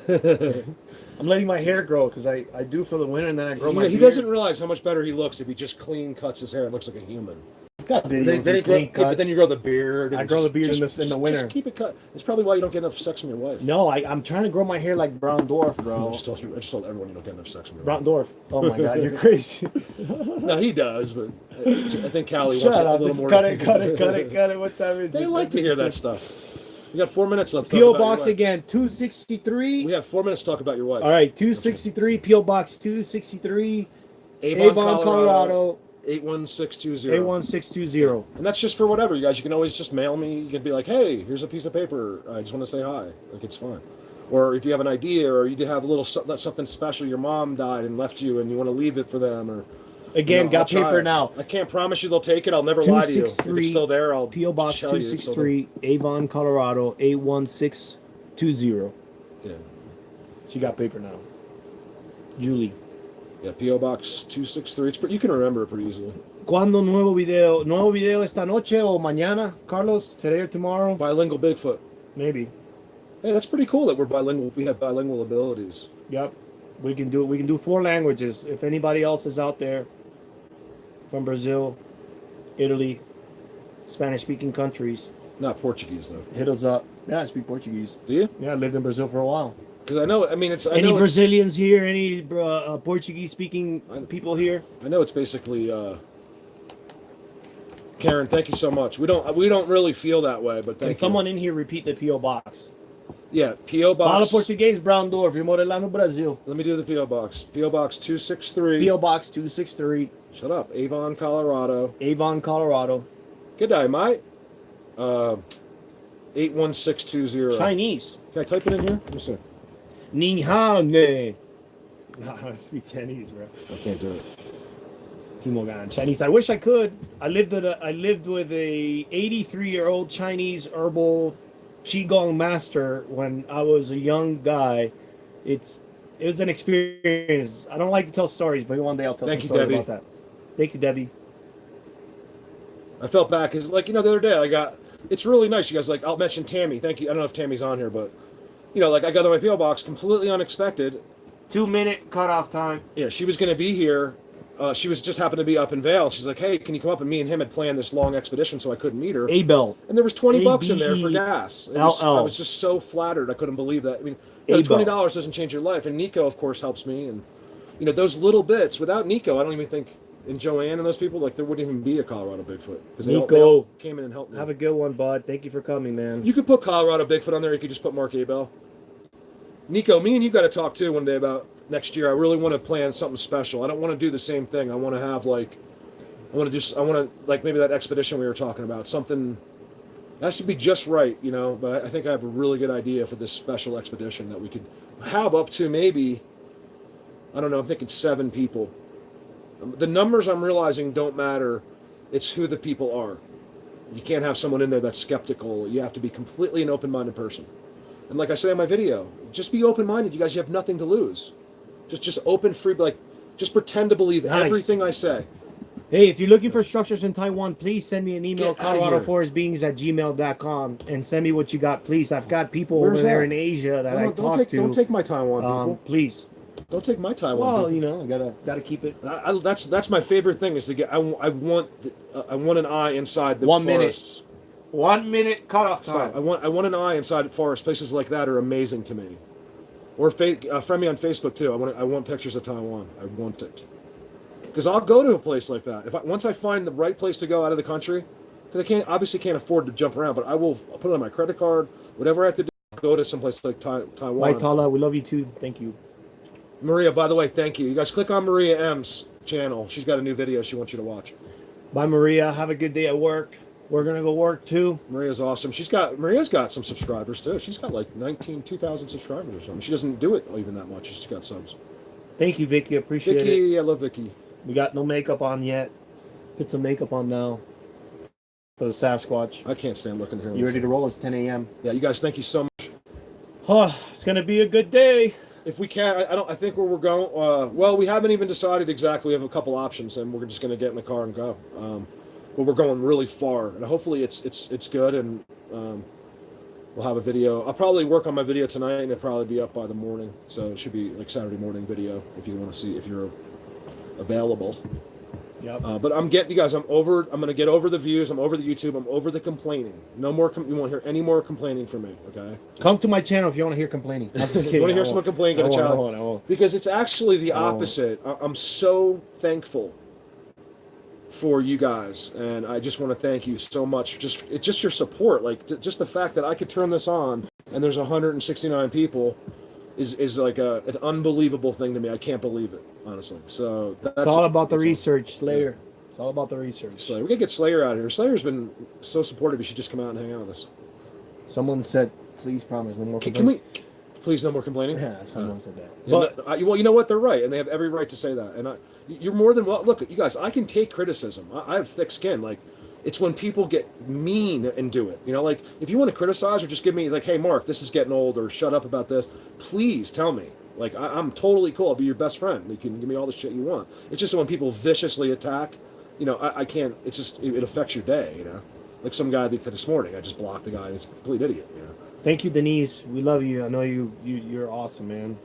Speaker 2: I'm letting my hair grow because I do for the winter and then I grow my
Speaker 1: He
Speaker 2: beard.
Speaker 1: doesn't realize how much better he looks if he just clean cuts his hair and looks like a human.
Speaker 2: I've got
Speaker 1: Then,
Speaker 2: videos
Speaker 1: then,
Speaker 2: of clean
Speaker 1: but then
Speaker 2: cuts.
Speaker 1: you grow the beard.
Speaker 2: I
Speaker 1: and
Speaker 2: grow
Speaker 1: just-
Speaker 2: the beard in
Speaker 1: just-
Speaker 2: the
Speaker 1: just-
Speaker 2: winter.
Speaker 1: Just keep it cut. That's probably why you don't get enough sex from your wife.
Speaker 2: No, I'm trying to grow my hair like Brown Dwarf,
Speaker 1: I
Speaker 2: bro.
Speaker 1: just told everyone you don't get enough sex from your
Speaker 2: Brown
Speaker 1: wife.
Speaker 2: Dwarf. Oh my God, you're crazy.
Speaker 1: No, he does, but I think Callie
Speaker 2: Shut
Speaker 1: wants a
Speaker 2: up.
Speaker 1: little
Speaker 2: Just
Speaker 1: more.
Speaker 2: cut it. What time is it?
Speaker 1: They like to hear that stuff. You got 4 minutes left. to
Speaker 2: P.O.
Speaker 1: talk about your
Speaker 2: Box
Speaker 1: wife.
Speaker 2: again, 263.
Speaker 1: We have 4 minutes to talk about your wife.
Speaker 2: All right, 263. P.O. Box 263.
Speaker 1: Avon,
Speaker 2: Avon, Colorado.
Speaker 1: 81620.
Speaker 2: 81620.
Speaker 1: And that's just for whatever, you guys. You can always just mail me. You can be like, hey, here's a piece of paper. I just want to say hi. Like, it's fine. Or if you have an idea, or you have a little something special, your mom died and left you, and you want to leave it for them, or
Speaker 2: Again,
Speaker 1: I'll
Speaker 2: got
Speaker 1: try
Speaker 2: paper
Speaker 1: it.
Speaker 2: now.
Speaker 1: I can't promise you they'll take it. I'll never lie to you. If
Speaker 2: 263
Speaker 1: it's still there, I'll
Speaker 2: P.O. Box
Speaker 1: tell you it's still there.
Speaker 2: 263, Avon, Colorado 81620.
Speaker 1: Yeah.
Speaker 2: She got paper now. Julie.
Speaker 1: Yeah, P.O. Box 263. You can remember it pretty easily.
Speaker 2: ¿Cuándo nuevo video? ¿Nuevo video esta noche o mañana, Carlos? Today or tomorrow?
Speaker 1: Bilingual Bigfoot.
Speaker 2: Maybe.
Speaker 1: Hey, that's pretty cool that we're bilingual. We have bilingual abilities.
Speaker 2: Yep. We can do it. We can do 4 languages. If anybody else is out there from Brazil, Italy, Spanish-speaking countries,
Speaker 1: Not Portuguese, though.
Speaker 2: hit us up. Yeah, I speak Portuguese.
Speaker 1: Do you?
Speaker 2: Yeah, I lived in Brazil for a while.
Speaker 1: Because I know, I mean, it's... I
Speaker 2: Any
Speaker 1: know
Speaker 2: Brazilians here? Any Portuguese-speaking people here?
Speaker 1: I know it's basically... Karen, thank you so much. We don't really feel that way, but thank
Speaker 2: Can
Speaker 1: you.
Speaker 2: someone in here repeat the P.O. Box?
Speaker 1: Yeah, P.O.
Speaker 2: Fala
Speaker 1: Box...
Speaker 2: português, Brown Dwarf. Eu moro lá no Brasil.
Speaker 1: Let me do the P.O. Box. P.O. Box 263.
Speaker 2: P.O. Box 263,
Speaker 1: Shut up. Avon, Colorado.
Speaker 2: Avon, Colorado.
Speaker 1: Good day, mate. 81620.
Speaker 2: Chinese.
Speaker 1: Can I type it in here? Let me see.
Speaker 2: Ni hao ne. No, I don't speak Chinese, bro.
Speaker 1: I can't do it.
Speaker 2: Timogan Chinese. I wish I could. I lived with a 83-year-old Chinese herbal qigong master when I was a young guy. It was an experience. I don't like to tell stories, but one day I'll tell
Speaker 1: Thank
Speaker 2: some
Speaker 1: you,
Speaker 2: stories
Speaker 1: Debbie.
Speaker 2: about that. Thank you, Debbie.
Speaker 1: I felt bad because, like, the other day I got... It's really nice. You guys, like, I'll mention Tammy. Thank you. I don't know if Tammy's on here, but, like, I got on my P.O. Box completely unexpected.
Speaker 2: 2-minute cutoff time.
Speaker 1: Yeah, she was going to be here. She was just happened to be up in Vail. She's like, hey, can you come up? And me and him had planned this long expedition, so I couldn't meet her.
Speaker 2: Abel.
Speaker 1: And there was $20 in there for gas. I
Speaker 2: ABELL.
Speaker 1: was just so flattered. I couldn't believe that. I mean,
Speaker 2: ABELL.
Speaker 1: $20 doesn't change your life. And Nico, of course, helps me. And you know, those little bits. Without Nico, I don't even think, and Joanne and those people, like there wouldn't even be a Colorado Bigfoot because they all came in and helped me.
Speaker 2: Have a good one, bud. Thank you for coming, man.
Speaker 1: You could put Colorado Bigfoot on there. You could just put Mark Abel. Nico, me and you got to talk too one day about next year. I really want to plan something special. I don't want to do the same thing. I want to have like, I want to like maybe that expedition we were talking about. Something that has to be just right, you know. But I think I have a really good idea for this special expedition that we could have up to maybe, I don't know, I'm thinking 7 people. The numbers I'm realizing don't matter. It's who the people are. You can't have someone in there that's skeptical. You have to be completely an open-minded person. And like I say in my video, just be open-minded. You guys, you have nothing to lose. Just open, free, like, just pretend to believe everything I say.
Speaker 2: Hey, if you're looking for structures in Taiwan, please send me an email,
Speaker 1: Get outta here.
Speaker 2: coloradoforestbeings@gmail.com, and send me what you got, please. I've got people over there
Speaker 1: that?
Speaker 2: in Asia that I
Speaker 1: Don't
Speaker 2: talk to.
Speaker 1: Don't take my Taiwan, people.
Speaker 2: Please.
Speaker 1: Don't take my Taiwan.
Speaker 2: Well,
Speaker 1: people.
Speaker 2: you know, gotta keep it.
Speaker 1: That's my favorite thing is to get. I want an eye inside the
Speaker 2: 1 minute.
Speaker 1: forests.
Speaker 2: 1 minute cutoff time.
Speaker 1: Stop. I want an eye inside forests. Places like that are amazing to me. Or friend me on Facebook too. I want pictures of Taiwan. I want it. Because I'll go to a place like that. Once I find the right place to go out of the country, because I obviously can't afford to jump around, but I will put it on my credit card. Whatever I have to do, go to someplace like Taiwan.
Speaker 2: Bye, Tala. We love you too. Thank you.
Speaker 1: Maria, by the way, thank you. You guys click on Maria M's channel. She's got a new video she wants you to watch.
Speaker 2: Bye, Maria. Have a good day at work. We're gonna go work too.
Speaker 1: Maria's awesome. Maria's got some subscribers too. She's got like 2,000 subscribers or something. She doesn't do it even that much. She's got subs.
Speaker 2: Thank you, Vicky. Appreciate it.
Speaker 1: Vicky, I love Vicky.
Speaker 2: We got no makeup on yet. Put some makeup on now for the Sasquatch.
Speaker 1: I can't stand looking here.
Speaker 2: You ready to roll? It's 10 a.m.
Speaker 1: Yeah, you guys, thank you so much.
Speaker 2: It's gonna be a good day.
Speaker 1: If we can, I think where we're going. Well, we haven't even decided exactly. We have a couple options, and we're just going to get in the car and go. But we're going really far, and hopefully it's good, and we'll have a video. I'll probably work on my video tonight, and it'll probably be up by the morning. So it should be like Saturday morning video if you want to see if you're available.
Speaker 2: Yep.
Speaker 1: But I'm getting you guys. I'm going to get over the views. I'm over the YouTube. I'm over the complaining. No more. You won't hear any more complaining from me. Okay.
Speaker 2: Come to my channel if you want to hear complaining. I'm just
Speaker 1: If
Speaker 2: kidding.
Speaker 1: you want to hear someone complain, get a challenge.
Speaker 2: I won't.
Speaker 1: Because it's actually the opposite. I'm so thankful for you guys, and I just want to thank you so much. Just your support, like just the fact that I could turn this on and there's 169 people is like an unbelievable thing to me. I can't believe it, honestly. So
Speaker 2: it's all about the research, Slayer. Yeah. It's all about the research.
Speaker 1: Slayer. We gotta get Slayer out here. Slayer's been so supportive. He should just come out and hang out with us.
Speaker 2: Someone said, "Please promise no more."
Speaker 1: Can we? Please, no more complaining.
Speaker 2: Yeah, someone said that.
Speaker 1: Yeah, but well, you know what? They're right, and they have every right to say that. And you're more than well. Look, you guys, I can take criticism. I have thick skin. Like, it's when people get mean and do it. You know, like if you want to criticize or just give me like, "Hey, Mark, this is getting old," or "Shut up about this," please tell me. Like, I'm totally cool. I'll be your best friend. You can give me all the shit you want. It's just when people viciously attack. You know, I can't. It's just it affects your day. You know, like some guy this morning. I just blocked the guy. He's a complete idiot. You know.
Speaker 2: Thank you, Denise. We love you. I know you're awesome, man.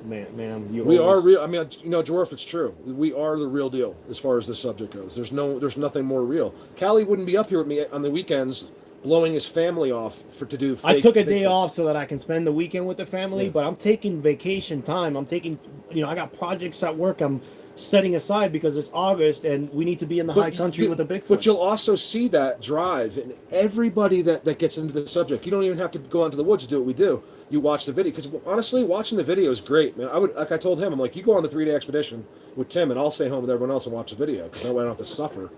Speaker 2: Man,
Speaker 1: we are real. I mean, you know, Dwarf, it's true. We are the real deal as far as this subject goes. There's nothing more real. Callie wouldn't be up here with me on the weekends, blowing his family off to do. Fake
Speaker 2: I took a day
Speaker 1: Bigfoots.
Speaker 2: off so that I can spend the weekend with the family, but I'm taking vacation time. I'm taking, I got projects at work. I'm setting aside because it's August and we need to be in the high country with the Bigfoot.
Speaker 1: But you'll also see that drive in everybody that gets into the subject. You don't even have to go into the woods to do what we do. You watch the video, because honestly, watching the video is great, man. Like I told him, I'm like, you go on the 3-day expedition with Tim, and I'll stay home with everyone else and watch the video, because that way I don't have to suffer.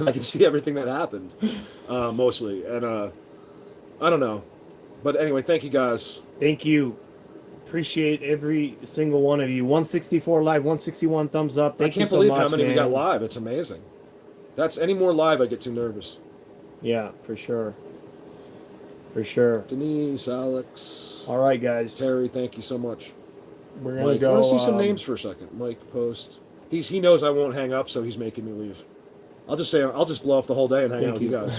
Speaker 1: I can see everything that happened, mostly. And I don't know, but anyway, thank you guys.
Speaker 2: Thank you. Appreciate every single one of you. 164 live, 161 thumbs up. Thank you so much.
Speaker 1: I can't believe how many we got live. It's amazing. That's any more live, I get too nervous.
Speaker 2: Yeah, for sure. For sure.
Speaker 1: Denise, Alex.
Speaker 2: All right, guys.
Speaker 1: Terry, thank you so much.
Speaker 2: We're gonna
Speaker 1: Mike,
Speaker 2: go.
Speaker 1: I want to see some names for a second. Mike Post. He knows I won't hang up, so he's making me leave. I'll just blow off the whole day and hang out with you guys.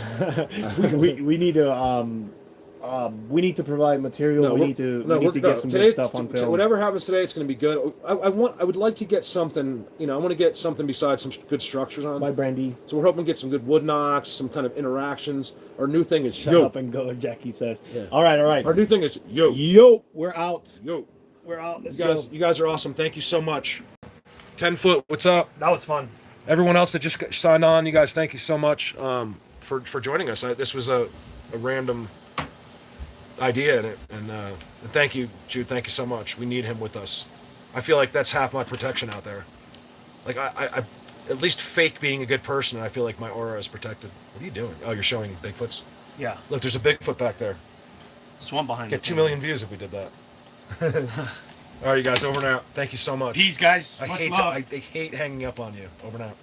Speaker 2: we need to provide material. We need to get some good stuff on film.
Speaker 1: Whatever happens today, it's going to be good. I would like to get something. I want to get something besides some good structures on.
Speaker 2: Bye, Brandy.
Speaker 1: So we're hoping to get some good wood knocks, some kind of interactions. Our new thing is
Speaker 2: shut up and go. Jackie says.
Speaker 1: Yeah.
Speaker 2: All right.
Speaker 1: Our new thing is yo.
Speaker 2: Yo, we're out.
Speaker 1: Yo,
Speaker 2: we're out. Let's
Speaker 1: go.
Speaker 2: go.
Speaker 1: You guys are awesome. Thank you so much. 10-foot, what's up?
Speaker 2: That was fun.
Speaker 1: Everyone else that just signed on, you guys, thank you so much for joining us. This was a random idea, and thank you, Jude. Thank you so much. We need him with us. I feel like that's half my protection out there. Like I at least fake being a good person, and I feel like my aura is protected. What are you doing? Oh, you're showing Bigfoots.
Speaker 2: Yeah.
Speaker 1: Look, there's a Bigfoot back there.
Speaker 2: Swim behind
Speaker 1: Get 2 million views if we did that. All right, you guys, over and out. Thank you so much.
Speaker 2: Peace, guys.
Speaker 1: I
Speaker 2: Much
Speaker 1: hate
Speaker 2: love.
Speaker 1: I hate hanging up on you. Over and out.